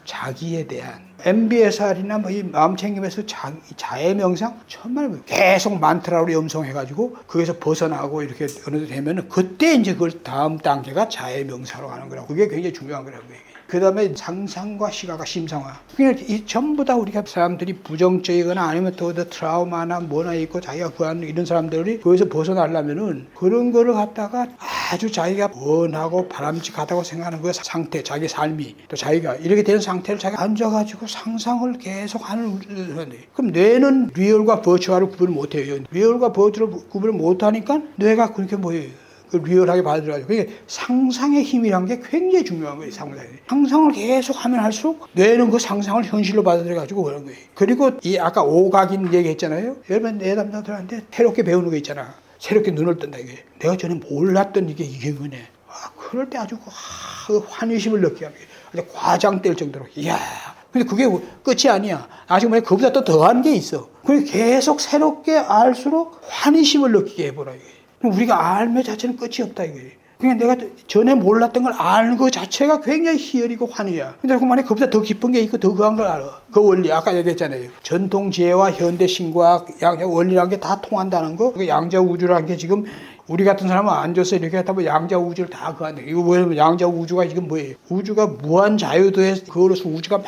자기에 대한 MBSR이나 뭐 이 마음 챙김에서 자해 명상 정말 계속 만트라로 염송해가지고 거기서 벗어나고 이렇게 어느 정도 되면은 그때 이제 그걸 다음 단계가 자해 명사로 하는 거라고. 그게 굉장히 중요한 거라고 얘기해요. 그 다음에 상상과 시각과 심상화. 그냥 이 전부 다 우리가 사람들이 부정적이거나 아니면 또 트라우마나 뭐나 있고 자기가 구하는 이런 사람들이 거기서 벗어나려면은 그런 거를 갖다가 아주 자기가 원하고 바람직하다고 생각하는 그 상태, 자기 삶이 또 자기가 이렇게 되는 상태를 자기가 앉아가지고 상상을 계속 하는 사람들이. 그럼 뇌는 리얼과 버추얼을 구분을 못해요. 리얼과 버추얼을 구분을 못하니까 뇌가 그렇게 뭐예요? 리얼하게 받아들여가지고. 그러니까 상상의 힘이란 게 굉장히 중요한 거예요. 상상을 계속 하면 할수록 뇌는 그 상상을 현실로 받아들여가지고 그런 거예요. 그리고 이 아까 오각인 얘기했잖아요. 여러분 내담자들한테 새롭게 배우는 거 있잖아. 새롭게 눈을 뜬다 이게. 내가 전에 몰랐던 이게 거네. 그럴 때 아주 환희심을 느끼게 합니다. 아주 과장될 정도로. 이야. 근데 그게 끝이 아니야. 아직 뭐냐 그보다 또 더한 게 있어. 그래서 계속 새롭게 알수록 환희심을 느끼게 해보라 이게. 우리가 알매 자체는 끝이 없다 이거예요. 그냥 내가 전에 몰랐던 걸 아는 것 자체가 굉장히 희열이고 환희야. 근데 그 만에 그보다 더 깊은 게 있고 더 그한 걸 알아. 그 원리 아까 얘기했잖아요. 전통 지혜와 현대 신과학 원리라는 게 다 통한다는 거. 그 양자 우주라는 게 지금 우리 같은 사람은 앉아서 이렇게 하다 보면 양자 우주를 다 그한다. 이거 뭐냐면 양자 우주가 지금 뭐예요? 우주가 무한 자유도에 그걸로서 우주가 막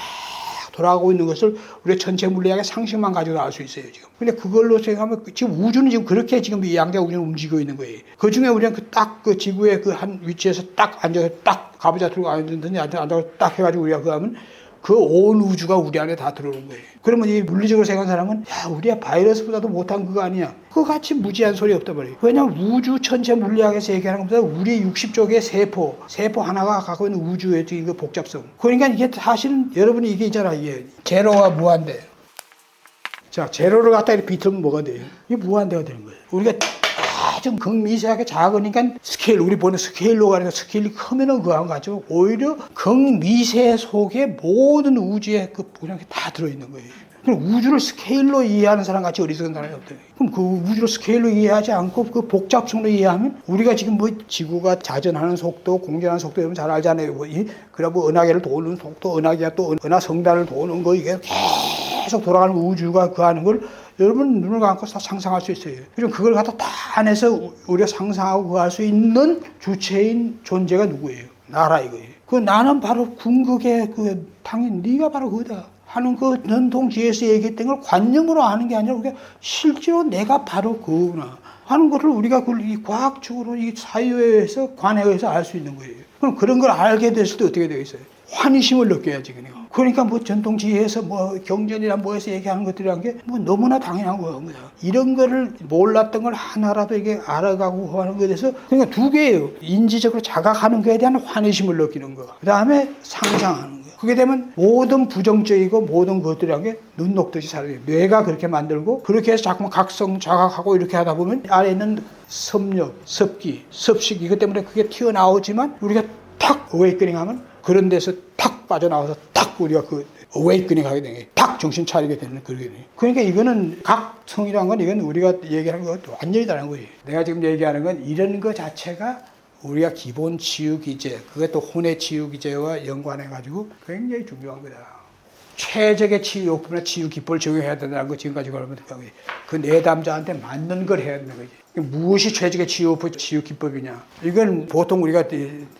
돌아가고 있는 것을 우리가 전체 물리학의 상식만 가지고 알 수 있어요, 지금. 근데 그걸로 생각하면 지금 우주는 지금 그렇게 지금 이 양자 우주는 움직이고 있는 거예요. 그 중에 우리는 그 지구의 그 한 위치에서 딱 앉아서 딱 가부좌 들고 앉았는지 앉아서 딱 해가지고 우리가 그 하면 그 온 우주가 우리 안에 다 들어오는 거예요. 그러면 이 물리적으로 생각하는 사람은 야, 우리가 바이러스보다도 못한 그거 아니야. 그거 같이 무지한 소리 없단 말이에요. 왜냐면 우주 전체 물리학에서 얘기하는 것보다 우리 60쪽의 세포 하나가 갖고 있는 우주의 그 복잡성. 그러니까 이게 사실은 여러분이 이게 있잖아. 이게 제로와 무한대. 자, 제로를 갖다 이렇게 비틀면 뭐가 돼요? 이게 무한대가 되는 거예요. 우리가 아주 극미세하게 작으니까 스케일, 우리 보는 스케일로 가니까 스케일이 크면은 그거 가지고 오히려 극미세 속에 모든 우주의 그 그냥 다 들어있는 거예요. 그럼 우주를 스케일로 이해하는 사람 같이 어리석은 사람이 없대요. 그럼 그 우주를 스케일로 이해하지 않고 그 복잡성으로 이해하면 우리가 지금 뭐 지구가 자전하는 속도, 공전하는 속도 여러분 잘 알잖아요. 그래 뭐 은하계를 도는 속도, 은하계가 또 은하 성단을 도는 거 이게 계속 돌아가는 우주가 그 하는 걸 여러분 눈을 감고 다 상상할 수 있어요. 그럼 그걸 갖다 다 안에서 우리가 상상하고 그 할 수 있는 주체인 존재가 누구예요? 나라 이거예요. 그 나는 바로 궁극의 그 당연 네가 바로 그거다 하는 그 전통지에서 얘기했던 걸 관념으로 아는 게 아니라 우리가 실제로 내가 바로 그거구나 하는 것을 우리가 이 과학적으로 이 사회에서 관해에서 알 수 있는 거예요. 그럼 그런 걸 알게 됐을 때 어떻게 되겠어요? 환희심을 느껴야지, 그냥. 그러니까 뭐 전통지혜에서 뭐 경전이나 뭐에서 얘기하는 것들이란 게 뭐 너무나 당연한 거예요. 이런 거를 몰랐던 걸 하나라도 이게 알아가고 하는 거에 대해서 그러니까 두 개예요. 인지적으로 자각하는 거에 대한 환희심을 느끼는 거. 그 다음에 상상하는 거. 그게 되면 모든 부정적이고 모든 것들이란 게 눈 녹듯이 살아요. 뇌가 그렇게 만들고 그렇게 해서 자꾸만 각성 자각하고 이렇게 하다 보면 안에 있는 섭력, 섭기, 섭식 이것 때문에 그게 튀어나오지만 우리가 탁 어웨이크닝 하면 그런 데서 탁 빠져나와서 탁 우리가 그 어웨이크닝 하게 되는 거예요. 탁 정신 차리게 되는 그런 거예요. 그러니까 이거는 각성이라는 건 이건 우리가 얘기하는 거 완전히 다른 거예요. 내가 지금 얘기하는 건 이런 거 자체가 우리가 기본 치유기제, 그게 또 혼의 치유기제와 연관해가지고 굉장히 중요한 거다. 최적의 치유요법이나 치유기법을 적용해야 된다는 거 지금까지 그러면 그 내담자한테 맞는 걸 해야 되는 거지. 무엇이 최적의 치유요법, 치유기법이냐. 이건 보통 우리가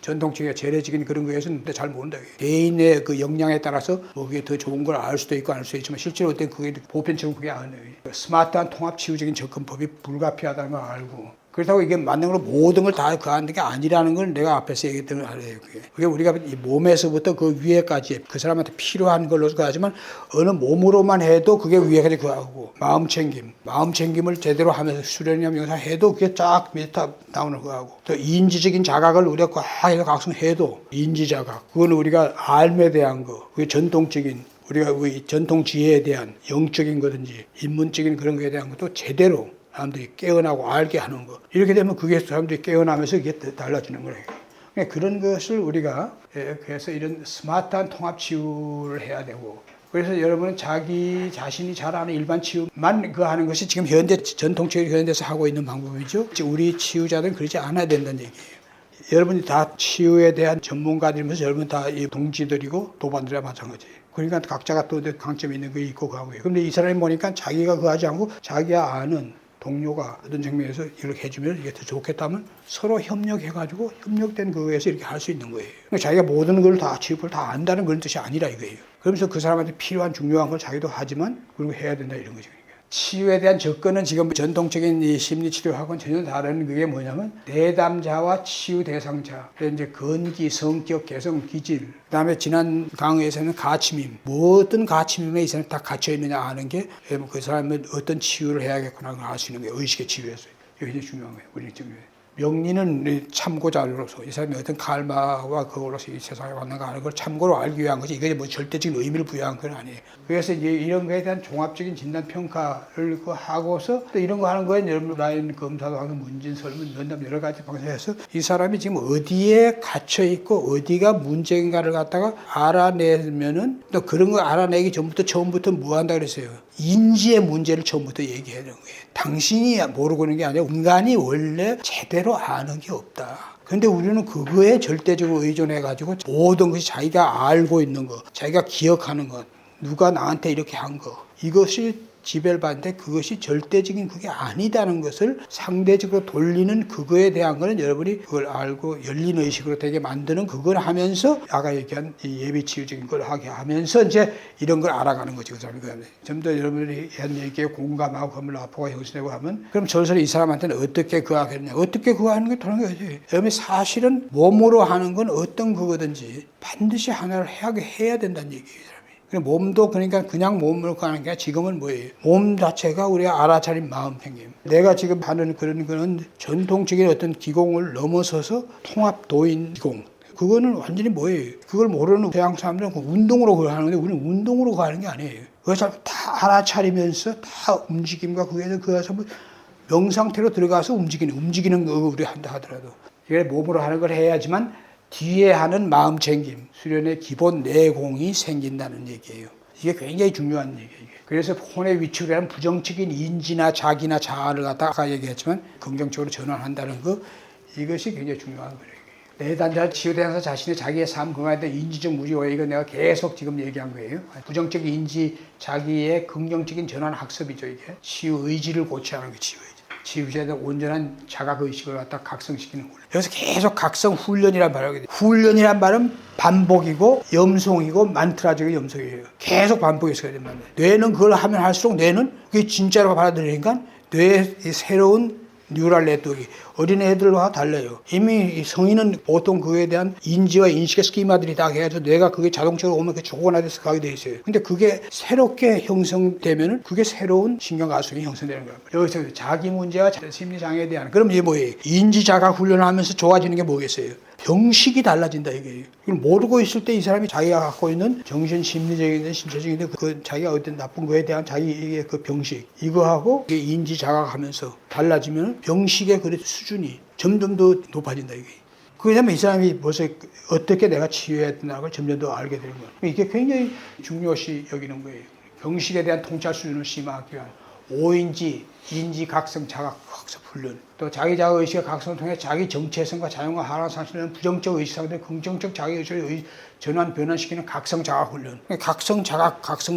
전통적인 재래적인 그런 거에서는 잘 모른다. 개인의 그 역량에 따라서 뭐 그게 더 좋은 걸 알 수도 있고 알 수도 있지만 실제로 어떤 그게 보편적으로 그게 아니에요. 스마트한 통합치유적인 접근법이 불가피하다는 걸 알고. 그렇다고 이게 맞는 걸로 모든 걸 다 그하는 게 아니라는 걸 내가 앞에서 얘기했던 걸 알아요. 그게 우리가 이 몸에서부터 그 위에까지 그 사람한테 필요한 걸로 하지만 어느 몸으로만 해도 그게 위에까지 그하고 마음 챙김을 제대로 하면서 수련이나 명상 해도 그게 쫙 밑에 나오는 거하고 또 인지적인 자각을 우리가 꽉 해서 각성해도 인지자각 그거는 우리가 알에 대한 거 그게 전통적인 우리가 우리 전통 지혜에 대한 영적인 거든지 인문적인 그런 거에 대한 것도 제대로 사람들이 깨어나고 알게 하는 거. 이렇게 되면 그게 사람들이 깨어나면서 이게 달라지는 거예요. 그런 것을 우리가 그래서 이런 스마트한 통합 치유를 해야 되고 그래서 여러분은 자기 자신이 잘 아는 일반 치유만 그 하는 것이 지금 현대 전통 치유 현대에서 하고 있는 방법이죠. 우리 치유자들은 그러지 않아야 된다는 얘기예요. 여러분이 다 치유에 대한 전문가들이면서 여러분 다 동지들이고 도반들이나 마찬가지예요. 그러니까 각자가 또 강점이 있는 게 있고 하고요. 근데 이 사람이 보니까 자기가 그거 하지 않고 자기가 아는 동료가 어떤 측면에서 이렇게 해주면 이게 더 좋겠다면 서로 협력해가지고 협력된 거에서 이렇게 할 수 있는 거예요. 그러니까 자기가 모든 걸 다 치유법을 다 안다는 그런 뜻이 아니라 이거예요. 그러면서 그 사람한테 필요한 중요한 걸 자기도 하지만 그리고 해야 된다 이런 거죠. 치유에 대한 접근은 지금 전통적인 이 심리치료하고는 전혀 다른 그게 뭐냐면 내담자와 치유 대상자, 이제 건기, 성격, 개성, 기질, 그다음에 지난 강의에서는 가치밈, 모든 가치밈에 이 사람이 다 갇혀 있느냐 아는 게 그 사람은 어떤 치유를 해야겠구나 알 수 있는 게 의식의 치유였어요. 이게 굉장히 중요한 거예요. 우리 지금 명리는 참고자료로서 이 사람이 어떤 칼마와 그걸로서 이 세상에 왔는가 하는 걸 참고로 알기 위한 거지 이게 뭐 절대적인 의미를 부여한 건 아니에요. 그래서 이제 이런 거에 대한 종합적인 진단 평가를 하고서 또 이런 거 하는 거에 여러분 라인 검사도 하고 문진 설문 면담 여러 가지 방식에서 이 사람이 지금 어디에 갇혀 있고 어디가 문제인가를 갖다가 알아내면은 또 그런 거 알아내기 전부터 처음부터 뭐 한다 그랬어요. 인지의 문제를 처음부터 얘기해야 되는 거예요. 당신이 모르고 있는 게 아니라 인간이 원래 제대로 아는 게 없다. 그런데 우리는 그거에 절대적으로 의존해가지고 모든 것이 자기가 알고 있는 것, 자기가 기억하는 것, 누가 나한테 이렇게 한 것, 이것이 지배를 받는데 그것이 절대적인 그게 아니다는 것을 상대적으로 돌리는 그거에 대한 거는 여러분이 그걸 알고 열린 의식으로 되게 만드는 그걸 하면서 아까 얘기한 이 예비치유적인 걸 하게 하면서 이제 이런 걸 알아가는 거죠. 그 사람이. 좀 더 여러분들이 한 얘기에 공감하고 그걸 아포가 형성되고 하면 그럼 절설히 이 사람한테는 어떻게 그하겠냐. 어떻게 그하는 게 다른 거지. 여러분이 사실은 몸으로 하는 건 어떤 그거든지 반드시 하나를 해야 된다는 얘기예요. 몸도 그러니까 그냥 몸으로 가는 게 아니라 지금은 뭐예요? 몸 자체가 우리가 알아차린 마음 생김. 내가 지금 하는 그런 거는 전통적인 어떤 기공을 넘어서서 통합 도인 기공. 그거는 완전히 뭐예요? 그걸 모르는 서양 사람들은 운동으로 그걸 하는데 우리는 운동으로 가는 게 아니에요. 그것을 다 알아차리면서 다 움직임과 그에서 명상태로 들어가서 움직이는 거 우리 한다 하더라도. 이게 몸으로 하는 걸 해야지만 뒤에 하는 마음 챙김, 수련의 기본 내공이 생긴다는 얘기예요. 이게 굉장히 중요한 얘기예요. 그래서 혼의 위축을 하는 부정적인 인지나 자기나 자아를 갖다가 아까 얘기했지만 긍정적으로 전환한다는 거 이것이 굉장히 중요한 거예요. 내단자 치유대상자 자신의 자기의 삶 그거에 대한 인지적 무지와 이거 내가 계속 지금 얘기한 거예요. 부정적인 인지 자기의 긍정적인 전환 학습이죠. 이게 치유 의지를 고취하는 게 치유 의지. 치유자에 대한 온전한 자각의식을 갖다 각성시키는 훈련. 여기서 계속 각성 훈련이란 말을 하게 돼요. 훈련이란 말은 반복이고 염송이고 만트라적인 염송이에요. 계속 반복해서 해야 됩니다. 뇌는 그걸 하면 할수록 뇌는 그게 진짜로 받아들이니까 뇌의 새로운 뉴럴 네트워크 어린애들과 달라요. 이미 성인은 보통 그에 대한 인지와 인식의 스키마들이 다 해가지고 뇌가 그게 자동적으로 오면 그 조건화돼서 가게 돼 있어요. 근데 그게 새롭게 형성되면은 그게 새로운 신경가속이 형성되는 거예요. 여기서 자기 문제와 심리장애에 대한 그럼 이게 뭐예요? 인지자각 훈련을 하면서 좋아지는 게 뭐겠어요? 병식이 달라진다 이게. 이걸 모르고 있을 때 이 사람이 자기가 갖고 있는 정신 심리적인 신체적인 그 자기가 어떤 나쁜 거에 대한 자기의 그 병식 이거하고 인지 자각하면서 달라지면 병식의 그 수준이 점점 더 높아진다 이게. 그러면 이 사람이 벌써 어떻게 내가 치유해야 되나는 걸 점점 더 알게 되는 거예요. 이게 굉장히 중요시 여기는 거예요. 병식에 대한 통찰 수준을 심화하기 위한 오인지, 인지, 각성, 자각, 학습 훈련. 또 자기 자의식의 각성을 통해 자기 정체성과 자연과 하나 상실하는 부정적 의식 상대 긍정적 자기의식을 전환, 변환시키는 각성, 자각 훈련. 각성,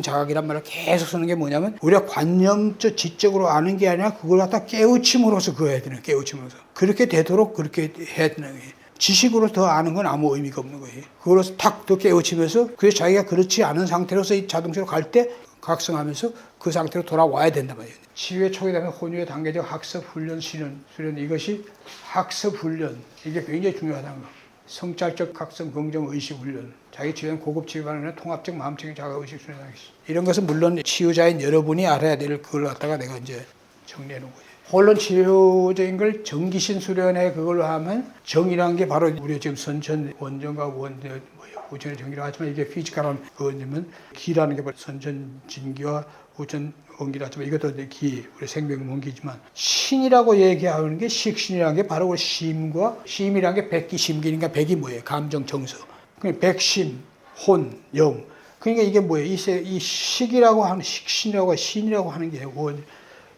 자각이란 말을 계속 쓰는 게 뭐냐면 우리가 관념적, 지적으로 아는 게 아니라 그걸 갖다 깨우침으로써 그거 해야 되는 거예요. 깨우침으로써. 그렇게 되도록 그렇게 해야 되는 거예요. 지식으로 더 아는 건 아무 의미가 없는 거예요. 그걸로서 탁 더 깨우치면서 그래서 자기가 그렇지 않은 상태로서 이 자동차로 갈 때 각성하면서 그 상태로 돌아와야 된단 말이에요. 치유의 초기 되면 혼유의 단계적 학습, 훈련, 수련 이것이 학습, 훈련 이게 굉장히 중요하다는 거. 성찰적 각성, 긍정, 의식, 훈련 자기 치유는 고급 치유 반응은 통합적 마음적인 자가의식 수련하기 이런 것은 물론 치유자인 여러분이 알아야 될 그걸 갖다가 내가 이제 정리해 놓은 거예요. 혼론 치유적인 걸 정기신 수련에 그걸로 하면 정이라는 게 바로 우리 지금 선천 원전과 원전 우천의 정기라고 하지만 이게 피지컬한 그거냐면 기라는 게 바로 선천 진기와 우천 원기라 하지만 이것도 기 우리 생명의 원기지만 신이라고 얘기하는 게 식신이라는 게 바로 그 심과 심이라는 게 백기 심기니까 백이 뭐예요? 감정 정서. 그러니까 백심, 혼, 영. 그러니까 이게 뭐예요? 이 식이라고 하는 식신이라고 신이라고 하는 게 원.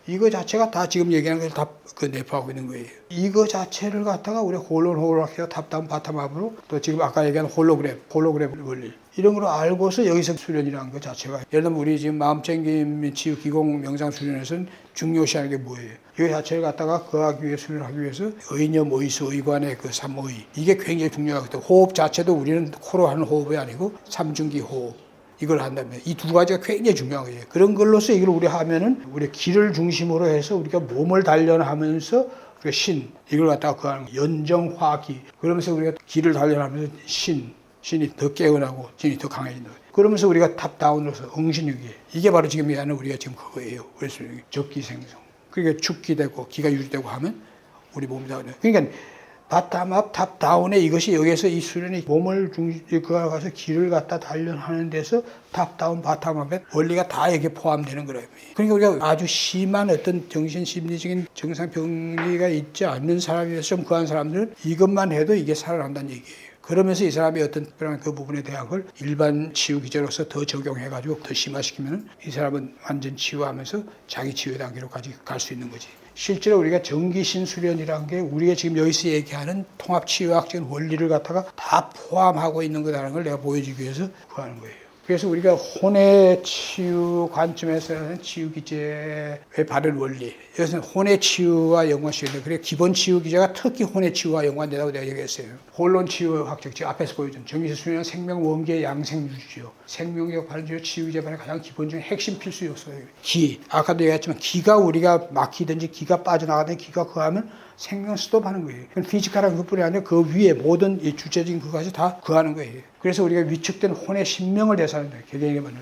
이거 자체가 다 지금 얘기하는 걸 다 그 내포하고 있는 거예요. 이거 자체를 갖다가 우리 홀로그래피아 탑다운 바텀업으로 또 지금 아까 얘기한 홀로그램 원리 이런 걸 알고서 여기서 수련이라는 것 자체가 예를 들면 우리 지금 마음챙김 치유 기공 명상 수련에서는 중요시하는 게 뭐예요? 이 자체를 갖다가 거하기 위해 수련을 하기 위해서 의념, 의수, 의관의 그 삼의 이게 굉장히 중요하거든요. 호흡 자체도 우리는 코로 하는 호흡이 아니고 삼중기 호흡 이걸 한다면 이 두 가지가 굉장히 중요한 거예요. 그런 걸로서 이걸 우리 하면은 우리 기를 중심으로 해서 우리가 몸을 단련하면서 우리가 신 이걸 갖다가 거하는 연정화기 그러면서 우리가 기를 단련하면서 신이 더 깨어나고 진이 더 강해진다. 그러면서 우리가 탑다운으로서 응신유기 이게 바로 지금 얘기하는 우리가 지금 그거예요. 그래서 적기생성. 그러니까 죽기 되고 기가 유지되고 하면 우리 몸이 다 그러니까 바텀업 탑다운에 이것이 여기에서 이 수련이 몸을 그가 가서 기를 갖다 단련하는 데서 탑다운 바텀업에 원리가 다 여기에 포함되는 거예요. 그러니까 우리가 아주 심한 어떤 정신 심리적인 정상 병리가 있지 않는 사람이어서 좀 그한 사람들은 이것만 해도 이게 살아난다는 얘기예요. 그러면서 이 사람이 어떤 특별한 그 부분에 대한 걸 일반 치유 기제로서 더 적용해가지고 더 심화시키면 이 사람은 완전 치유하면서 자기 치유 단계로까지 갈 수 있는 거지. 실제로 우리가 정기신수련이라는 게 우리가 지금 여기서 얘기하는 통합치유학적인 원리를 갖다가 다 포함하고 있는 거라는 걸 내가 보여주기 위해서 그거 하는 거예요. 그래서 우리가 혼의 치유 관점에서는 치유 기제의 바른 원리. 여기서는 혼의 치유와 연관시키는데, 그래 기본 치유 기제가 특히 혼의 치유와 연관되다고 내가 얘기했어요. 혼론 치유학적, 지금 앞에서 보여준 정기신 수련은 생명 원기의 양생유지요. 생명력 바른 치유 기제반의 가장 기본적인 핵심 필수 요소예요. 기. 아까도 얘기했지만 기가 우리가 막히든지 기가 빠져나가든지 기가 그하면 생명 스톱하는 거예요. 피지컬한 그뿐이 아니라 그 위에 모든 이 주체적인 그것이 다 그하는 거예요. 그래서 우리가 위축된 혼의 신명을 대사하는 거예요. 개개인의 말은.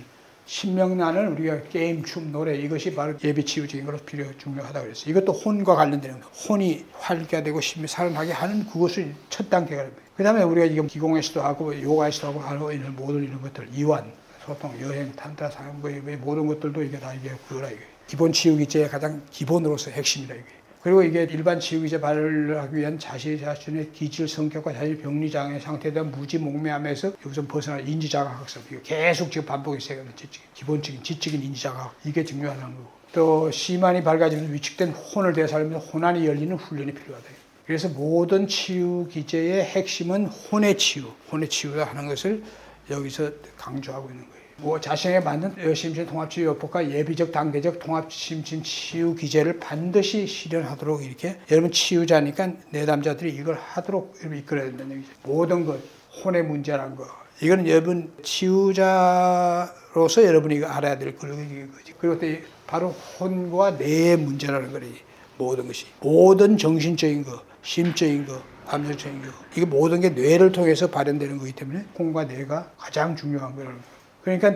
신명란은 우리가 게임, 춤, 노래 이것이 바로 예비치유적인 것으로 중요하다고 그랬어요. 이것도 혼과 관련되는 거예요. 혼이 활기되고 심히 살아나게 하는 그것을 첫 단계가 됩니다. 그 다음에 우리가 지금 기공에서도 하고 요가에서도 하고 이런 모든 이런 것들, 이완, 소통, 여행, 탄타, 상부 모든 것들도 이게 다 이게 그거라 이게 기본 치유기제의 가장 기본으로서 핵심이라 이게. 그리고 이게 일반 치유기제 발효를 하기 위한 자신의 기질 성격과 자신의 병리장애 상태에 대한 무지몽매함에서 여기서 벗어날 인지자각 학습. 이거 계속 지금 반복이 있어요. 기본적인 지적인 인지자각. 이게 중요한 거고. 또 시만이 밝아지면서 위축된 혼을 되살리면서 혼안이 열리는 훈련이 필요하다. 그래서 모든 치유기제의 핵심은 혼의 치유다 하는 것을 여기서 강조하고 있는 거예요. 자신에게 맞는 심신 통합치유요법과 예비적 단계적 통합심신 치유 기제를 반드시 실현하도록 이렇게 여러분 치유자니까 내담자들이 이걸 하도록 이끌어야 된다는 얘기죠. 모든 것 혼의 문제란 거 이거는 여러분 치유자로서 여러분이 이거 알아야 될 거지. 그리고 또 바로 혼과 뇌의 문제라는 거래. 모든 것이 모든 정신적인 거 심적인 거 감정적인 거 이게 모든 게 뇌를 통해서 발현되는 거기 때문에 혼과 뇌가 가장 중요한 거라는 거예요. 그러니까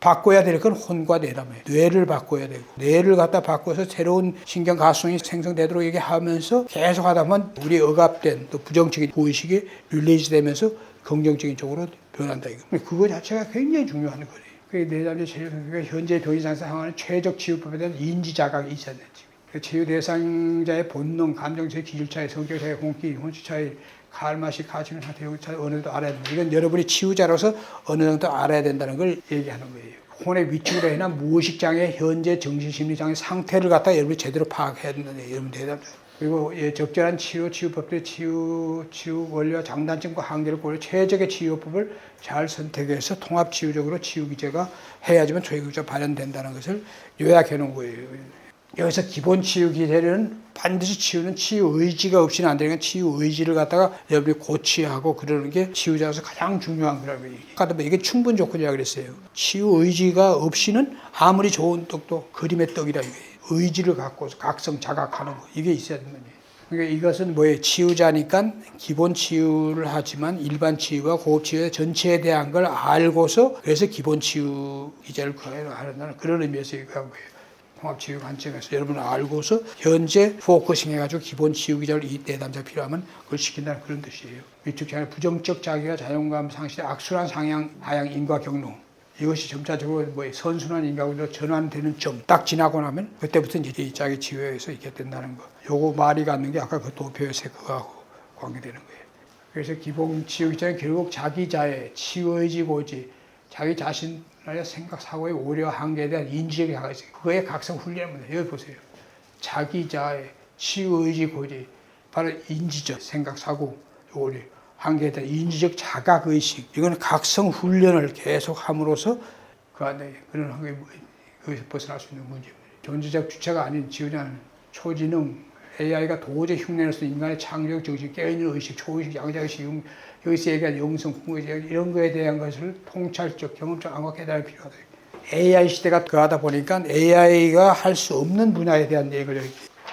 바꿔야 될 건 혼과 뇌라며. 뇌를 바꿔야 되고 뇌를 갖다 바꿔서 새로운 신경 가수성이 생성되도록 얘기하면서 계속 하다 보면 우리 억압된 또 부정적인 고의식이 릴리즈 되면서 긍정적인 쪽으로 변한다. 그거 자체가 굉장히 중요한 거예요. 그게 내담자 치유가 현재 병리상에서 향하는 최적 치유법에 대한 인지자각이 있어야 되지. 치유 대상자의 본능, 감정차이, 기질차이, 성격차이, 공기, 혼수차이 칼맛이 가지는 상태, 어느 정도 알아야 된다. 이건 여러분이 치유자로서 어느 정도 알아야 된다는 걸 얘기하는 거예요. 혼의 위축으로 인한 무의식장애, 현재 정신심리장애 상태를 갖다 여러분이 제대로 파악해야 된다는 얘기예요. 여러분 대답자. 그리고 적절한 치유법들의 치유 원리와 장단점과 한계를 고려 최적의 치유법을 잘 선택해서 통합치유적으로 치유기제가 해야지만 초기기제가 발현된다는 것을 요약해 놓은 거예요. 여기서 기본 치유 기제는 반드시 치유는 치유 의지가 없이는 안 되니까 치유 의지를 갖다가 여러분이 고치하고 그러는 게 치유자로서 가장 중요한 거라고 얘기해요. 아까도 이게 충분 조건이라고 그랬어요. 치유 의지가 없이는 아무리 좋은 떡도 그림의 떡이라 이거예요. 의지를 갖고서 각성 자각하는 거 이게 있어야 되는 거예요. 그러니까 이것은 뭐예요? 치유자니까 기본 치유를 하지만 일반 치유와 고급 치유 전체에 대한 걸 알고서 그래서 기본 치유 기제를 하는 그런 의미에서 얘기한 거예요. 통합치유 관점에서 여러분을 알고서 현재 포커싱 해가지고 기본 치유 기제를 이 내담자 필요하면 그걸 시킨다는 그런 뜻이에요. 위축장애 부정적 자기가 자존감 상실, 악순환 상향, 하향 인과 경로 이것이 점차적으로 선순환 인과로 전환되는 점 딱 지나고 나면 그때부터 이제 이 자기 치유에서 있게 된다는 거. 요거 말이 갖는 게 아까 그 도표에서 그거하고 관계되는 거예요. 그래서 기본 치유 기제는 결국 자기자의 치유의지 고지, 자기 자신 생각, 사고의 오려 한계에 대한 인지력이 하나 있어요. 그거의 각성 훈련입니다. 여기 보세요. 자기자의 치유, 의지, 고지. 바로 인지적 생각, 사고, 오려. 한계에 대한 인지적 자각의식, 이거는 각성 훈련을 계속 함으로써 그 안에 그런 한계에서 벗어날 수 있는 문제입니다. 존재적 주체가 아닌 지구ஞ한 초지능 AI가 도저히 흉내낼 수 있는 인간의 창조적 정신, 깨어있는 의식, 초의식, 양자의식, 여기서 얘기한 영성, 궁극의식 이런 거에 대한 것을 통찰적, 경험적 안과 깨달음이 필요하다. AI 시대가 그하다 보니까 AI가 할 수 없는 분야에 대한 얘기를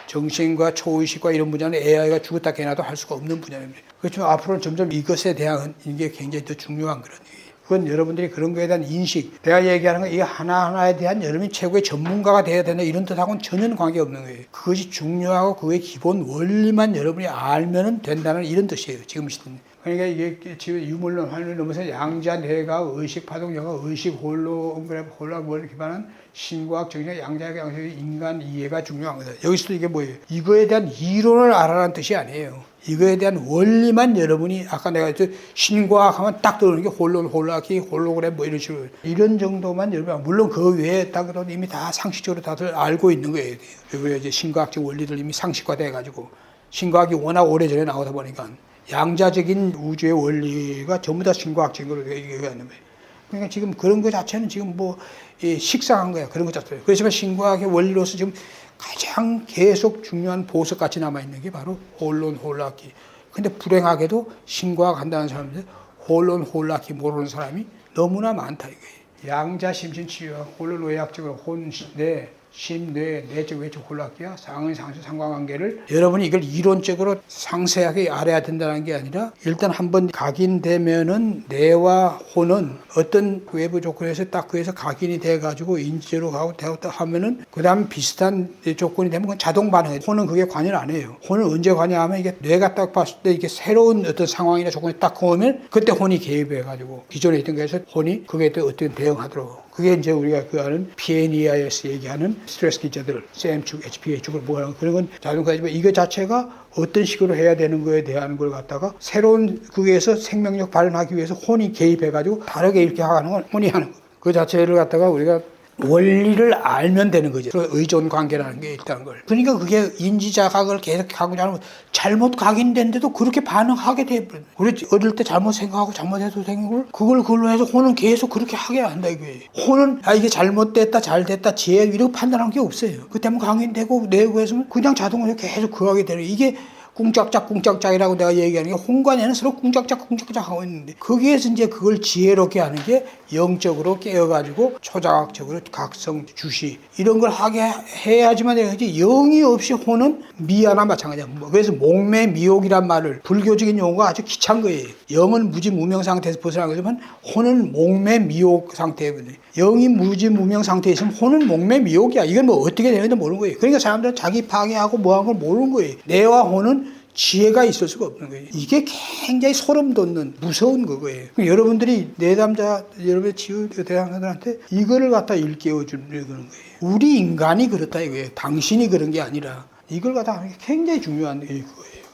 정신과 초의식과 이런 분야는 AI가 죽었다 깨나도 할 수가 없는 분야입니다. 그렇지만 앞으로는 점점 이것에 대한 게 굉장히 더 중요한 그런 얘기예요. 그건 여러분들이 그런 거에 대한 인식, 내가 얘기하는 건 이 하나하나에 대한 여러분이 최고의 전문가가 되어야 된다 이런 뜻하고는 전혀 관계없는 거예요. 그것이 중요하고 그의 기본 원리만 여러분이 알면 된다는 이런 뜻이에요. 지금 시대는. 그러니까 이게 지금 유물론, 환율을 넘어서 양자, 내각, 의식, 파동, 영각, 의식, 홀로, 응그래프, 홀락, 원리 기반한 신과학, 정신학, 양자학, 인간 이해가 중요한 거다. 여기서도 이게 뭐예요? 이거에 대한 이론을 알아라는 뜻이 아니에요. 이거에 대한 원리만 여러분이 아까 내가 했듯 신과학 하면 딱 떠오르는 게 홀론, 홀라키, 홀로그램 뭐 이런 식으로 이런 정도만 여러분 물론 그 외에 딱도 이미 다 상식적으로 다들 알고 있는 거예요. 그리고 이제 신과학적 원리들 이미 상식화돼 가지고 신과학이 워낙 오래전에 나오다 보니까 양자적인 우주의 원리가 전부 다 신과학적인 걸로 얘기하는 거예요. 그러니까 지금 그런 거 자체는 지금 뭐 식상한 거야. 그런 것 자체예요. 그렇지만 신과학의 원리로서 지금 가장 계속 중요한 보석같이 남아있는 게 바로 홀론, 홀라키. 근데 불행하게도 신과학 한다는 사람들 홀론, 홀라키 모르는 사람이 너무나 많다 이거예요. 양자, 심신, 치유, 홀론 의학적으로 혼, 뇌, 심, 뇌, 내적, 외적, 홀라키와 상은, 상수, 상관관계를 여러분이 이걸 이론적으로 상세하게 알아야 된다는 게 아니라 일단 한번 각인되면은 뇌와 혼은 어떤 외부 조건에서 딱 그에서 각인이 돼가지고 인지로 가고 되었다 하면은 그 다음 비슷한 조건이 되면 그건 자동 반응해요. 혼은 그게 관여를 안 해요. 혼은 언제 관여하면 이게 뇌가 딱 봤을 때 이게 새로운 어떤 상황이나 조건이 딱 오면 그때 혼이 개입해가지고 기존에 있던 거에서 혼이 그게 또 어떻게 대응하도록 그게 이제 우리가 그 아는 PNEIS 얘기하는 스트레스 기제들, CM축, HPA축을 뭐하는 그런 건 자동화지만 이거 자체가 어떤 식으로 해야 되는 거에 대한 걸 갖다가 새로운 그에서 생명력 발현하기 위해서 혼이 개입해가지고 다르게 이렇게 하는 건 혼이 하는 거예요. 그 자체를 갖다가 우리가 원리를 알면 되는 거죠. 의존 관계라는 게 있다는 걸. 그러니까 그게 인지자각을 계속 하고 자면 잘못 각인된데도 그렇게 반응하게 돼버려요. 우리 어릴 때 잘못 생각하고 잘못해서 생긴 걸 그걸로 해서 혼은 계속 그렇게 하게 한다 이거예요. 혼은 이게 잘못됐다 잘됐다 지혜 이렇게 판단한 게 없어요. 그 때문에 각인되고 내고해서 그냥 자동으로 계속 그 하게 되는 이게 꿍짝짝이라고 내가 얘기하는 게 혼관에는 서로 꿍짝짝 하고 있는데 거기에서 이제 그걸 지혜롭게 하는 게 영적으로 깨어가지고 초자각적으로 각성, 주시 이런 걸 하게 해야지만 되지 영이 없이 혼은 미아나 마찬가지야. 그래서 목매 미혹이란 말을 불교적인 용어가 아주 귀찮은 거예요. 영은 무지 무명 상태에서 벗어난 거지만 혼은 목매 미혹 상태거든요. 영이 무지 무명 상태에 있으면 혼은 목매 미혹이야. 이건 뭐 어떻게 되는지 모르는 거예요. 그러니까 사람들은 자기 파괴하고 뭐하는 걸 모르는 거예요. 뇌와 혼은 지혜가 있을 수가 없는 거예요. 이게 굉장히 소름 돋는 무서운 그거예요. 여러분들이 내담자, 여러분의 치유 대상자들한테 이거를 갖다 일깨워주는 거예요. 우리 인간이 그렇다 이거예요. 당신이 그런 게 아니라 이걸 갖다 하는 게 굉장히 중요한 거예요.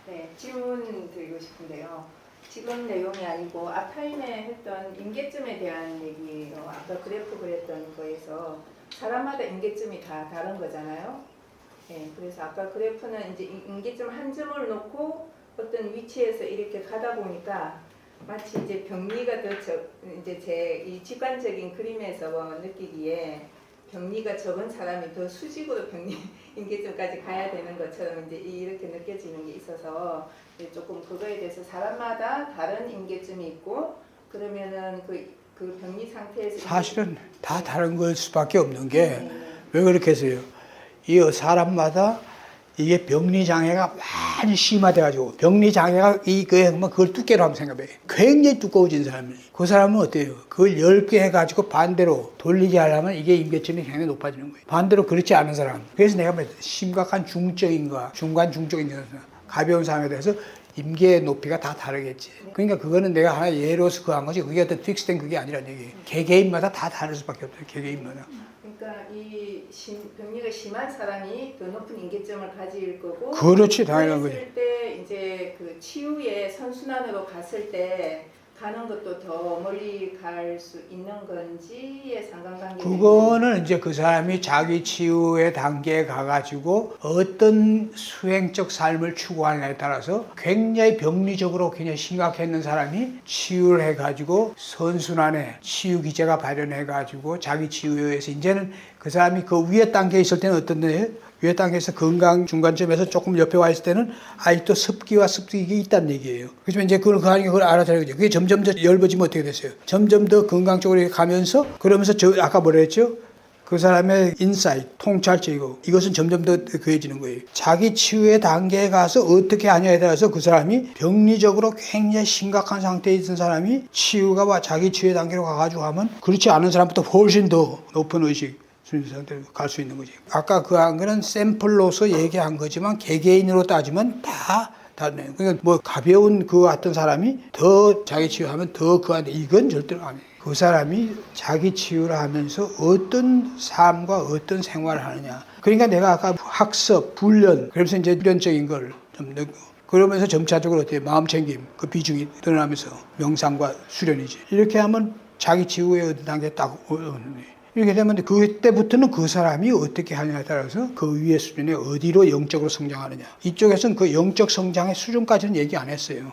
네, 질문 드리고 싶은데요. 지금 내용이 아니고 아타임에 했던 임계점에 대한 얘기예요. 아까 그래프 그랬던 거에서 사람마다 임계점이 다 다른 거잖아요. 네, 그래서 아까 그래프는 이제 임계점 한 점을 놓고 어떤 위치에서 이렇게 가다 보니까 마치 이제 병리가 더 이제 제 이 직관적인 그림에서 느끼기에 병리가 적은 사람이 더 수직으로 병리 임계점까지 가야 되는 것처럼 이제 이렇게 느껴지는 게 있어서 조금 그거에 대해서 사람마다 다른 임계점이 있고 그러면은 그 병리 상태에서 사실은 다 다른 걸 수밖에 없는 게 왜 그렇게 해서요? 이 사람마다 이게 병리 장애가 많이 심화돼가지고 병리 장애가 그걸 두께로 한번 생각해. 굉장히 두꺼워진 사람이 그 사람은 어때요? 그걸 10개 해가지고 반대로 돌리게 하려면 이게 임계점이 굉장히 높아지는 거예요. 반대로 그렇지 않은 사람. 그래서 내가 심각한 중증인가 중간 중증인가 가벼운 사람에 대해서 임계 높이가 다 다르겠지. 그러니까 그거는 내가 하나 예로서 그 한 거지. 그게 어떤 픽스된 그게 아니라는 얘기예요. 개개인마다 다 다를 수밖에 없어요. 개개인마다. 그러니까 이 병리가 심한 사람이 더 높은 임계점을 가질 거고 그렇지 당연한 거지. 그랬을 때 이제 그 치유의 선순환으로 갔을 때 가는 것도 더 멀리 갈 수 있는 건지의 상관관계. 그거는 이제 그 사람이 자기 치유의 단계에 가가지고 어떤 수행적 삶을 추구하느냐에 따라서 굉장히 병리적으로 굉장히 심각했는 사람이 치유를 해가지고 선순환에 치유 기제가 발현해가지고 자기 치유에 의해서 이제는 그 사람이 그 위에 단계에 있을 때는 어떤데 위에 단계에서 건강 중간점에서 조금 옆에 와 있을 때는 아직도 습기와 습득이 있다는 얘기예요. 그렇지만 이제 그걸 알아차리는 거죠. 그게 점점 더 엷어지면 어떻게 됐어요? 점점 더 건강 쪽으로 가면서 그러면서 아까 뭐라 했죠? 그 사람의 인사이트, 통찰적이고 이것은 점점 더 그해지는 거예요. 자기 치유의 단계에 가서 어떻게 하냐에 따라서 그 사람이 병리적으로 굉장히 심각한 상태에 있는 사람이 치유가 자기 치유의 단계로 가가지고 하면 그렇지 않은 사람보다 훨씬 더 높은 의식 상태로 갈 수 있는 거지. 아까 그 한 거는 샘플로서 얘기한 거지만 개개인으로 따지면 다 다르네요. 그러니까 뭐 가벼운 그 어떤 사람이 더 자기 치유하면 더 그한테 이건 절대로 아니에요. 그 사람이 자기 치유를 하면서 어떤 삶과 어떤 생활을 하느냐. 그러니까 내가 아까 학습, 훈련, 그래서 이제 훈련적인 걸 좀 넣고 그러면서 점차적으로 어떻게 마음 챙김, 그 비중이 드러나면서 명상과 수련이지. 이렇게 하면 자기 치유의 어떤 단계에 딱 오는 이렇게 되면 그때부터는 그 사람이 어떻게 하냐에 따라서 그 위의 수준에 어디로 영적으로 성장하느냐. 이쪽에서는 그 영적 성장의 수준까지는 얘기 안 했어요.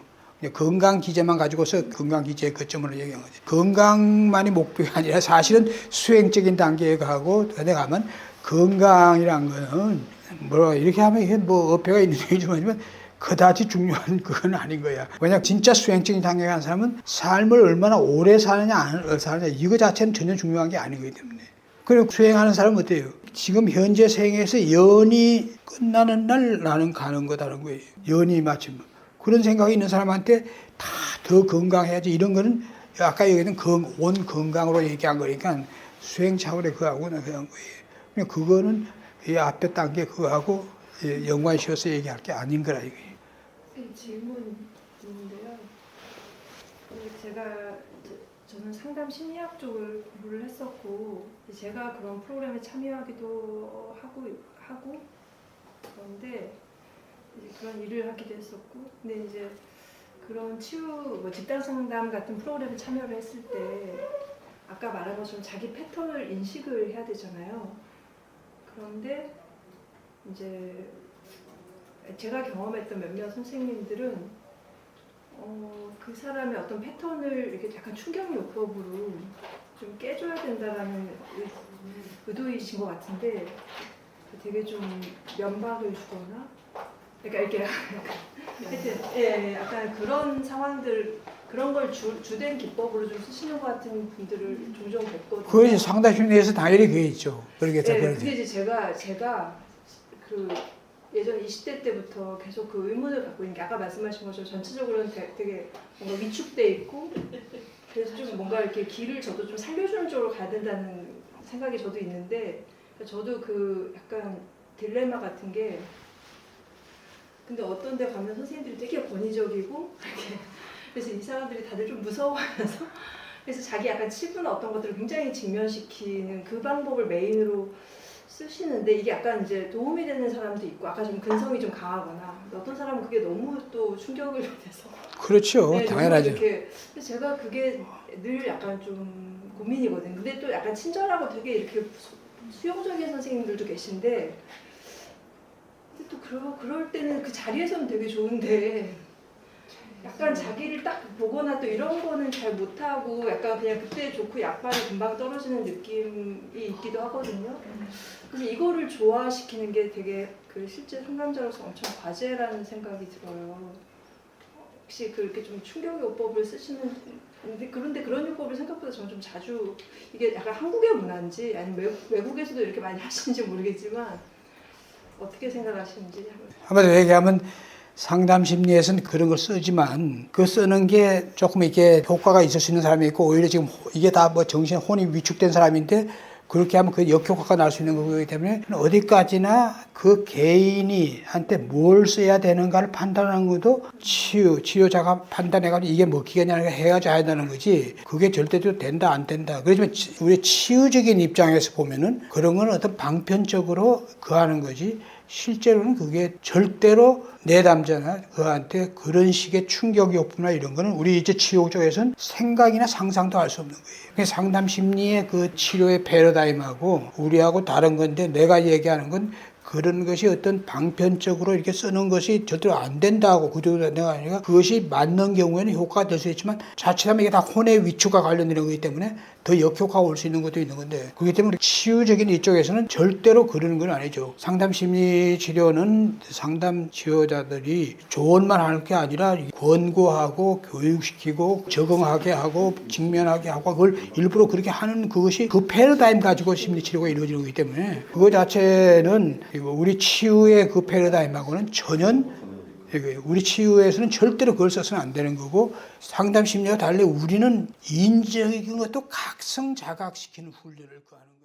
건강 기제만 가지고서 건강 기제의 거점으로 얘기한 거지. 건강만이 목표가 아니라 사실은 수행적인 단계에 가고 내가 가면 건강이란 거는 뭐라 이렇게 하면 이게 뭐 어폐가 있는 얘기지만 그다지 중요한 그건 아닌 거야. 왜냐 진짜 수행적인 단계에 간 사람은 삶을 얼마나 오래 사느냐 안 사느냐 이거 자체는 전혀 중요한 게 아닌 거기 때문에. 그리고 수행하는 사람은 어때요? 지금 현재 생에서 연이 끝나는 날 나는 가는 거다는 거예요. 연이 마침 그런 생각이 있는 사람한테 다 더 건강해야지 이런 거는 아까 여기는 온 건강으로 얘기한 거니까 수행 차원의 그거하고는 그런 거예요. 그거는 이 앞에 단계 그거하고 연관시켜서 얘기할 게 아닌 거라 이거예요. 질문인데요. 저는 상담 심리학 쪽을 공부를 했었고 제가 그런 프로그램에 참여하기도 하고 그런데 이제 그런 일을 하기도 했었고 근데 이제 그런 치유 집단 상담 같은 프로그램에 참여를 했을 때 아까 말한 것처럼 자기 패턴을 인식을 해야 되잖아요. 그런데 이제 제가 경험했던 몇몇 선생님들은 그 사람의 어떤 패턴을 이렇게 약간 충격 요법으로 좀 깨줘야 된다라는 의도이신 것 같은데 되게 좀 면박을 주거나 그러니까 이렇게 하여튼 약간 그런 상황들 그런 걸 주된 기법으로 좀 쓰시는 것 같은 분들을 종종 뵙거든요. 그것이 상담심리에서 당연히 그게 있죠. 그러겠죠. 네, 그게 이제 제가 그 예전 20대 때부터 계속 그 의문을 갖고 있는 게 아까 말씀하신 것처럼 전체적으로는 되게 뭔가 위축돼 있고 그래서 좀 뭔가 이렇게 길을 저도 좀 살려주는 쪽으로 가야 된다는 생각이 저도 있는데 저도 그 약간 딜레마 같은 게 근데 어떤 데 가면 선생님들이 되게 권위적이고 이렇게 그래서 이 사람들이 다들 좀 무서워하면서 그래서 자기 약간 치부나 어떤 것들을 굉장히 직면시키는 그 방법을 메인으로 쓰시는데 이게 약간 이제 도움이 되는 사람도 있고 아까 좀 근성이 좀 강하거나 어떤 사람은 그게 너무 또 충격을 줘서 그렇죠. 네, 당연하죠. 이렇게 제가 그게 늘 약간 좀 고민이거든요. 근데 또 약간 친절하고 되게 이렇게 수용적인 선생님들도 계신데 근데 또 그럴 때는 그 자리에서는 되게 좋은데 약간 자기를 딱 보거나 또 이런 거는 잘 못하고 약간 그냥 그때 좋고 약발이 금방 떨어지는 느낌이 있기도 하거든요. 그래서 이거를 조화시키는 게 되게 그 실제 상담자로서 엄청 과제라는 생각이 들어요. 혹시 그렇게 좀 충격 요법을 쓰시는 그런데 그런 요법을 생각보다 저는 좀 자주 이게 약간 한국의 문화인지 아니면 외국에서도 이렇게 많이 하시는지 모르겠지만 어떻게 생각하시는지 한마디로 얘기하면 상담 심리에서는 그런 걸 쓰지만 그 쓰는 게 조금 이렇게 효과가 있을 수 있는 사람이 있고 오히려 지금 이게 다 뭐 정신 혼이 위축된 사람인데 그렇게 하면 그 역효과가 날 수 있는 거기 때문에 어디까지나 그 개인이 한테 뭘 써야 되는가를 판단하는 것도 치유자가 판단해가지고 이게 먹히겠냐 해가지고 해야 되는 거지 그게 절대로 된다 안 된다. 그렇지만 우리 치유적인 입장에서 보면은 그런 건 어떤 방편적으로 그 하는 거지 실제로는 그게 절대로 내담자나 그한테 그런 식의 충격이 없구나 이런 거는 우리 이제 치료 쪽에서는 생각이나 상상도 할 수 없는 거예요. 상담 심리의 그 치료의 패러다임하고 우리하고 다른 건데 내가 얘기하는 건 그런 것이 어떤 방편적으로 이렇게 쓰는 것이 절대로 안 된다고 구조가 아니라 그것이 맞는 경우에는 효과가 될 수 있지만 자칫하면 이게 다 혼의 위축과 관련되는 거기 때문에 더 역효과가 올 수 있는 것도 있는 건데 그렇기 때문에 치유적인 이쪽에서는 절대로 그러는 건 아니죠. 상담 심리 치료는 상담 치료자들이 좋은 말 하는 게 아니라 권고하고 교육시키고 적응하게 하고 직면하게 하고 그걸 일부러 그렇게 하는 그것이 그 패러다임 가지고 심리 치료가 이루어지는 거기 때문에 그거 자체는 우리 치유의 그 패러다임하고는 전혀 우리 치유에서는 절대로 그걸 써서는 안 되는 거고 상담 심리와 달리 우리는 인적인 것도 각성자각시키는 훈련을 하는 거예요.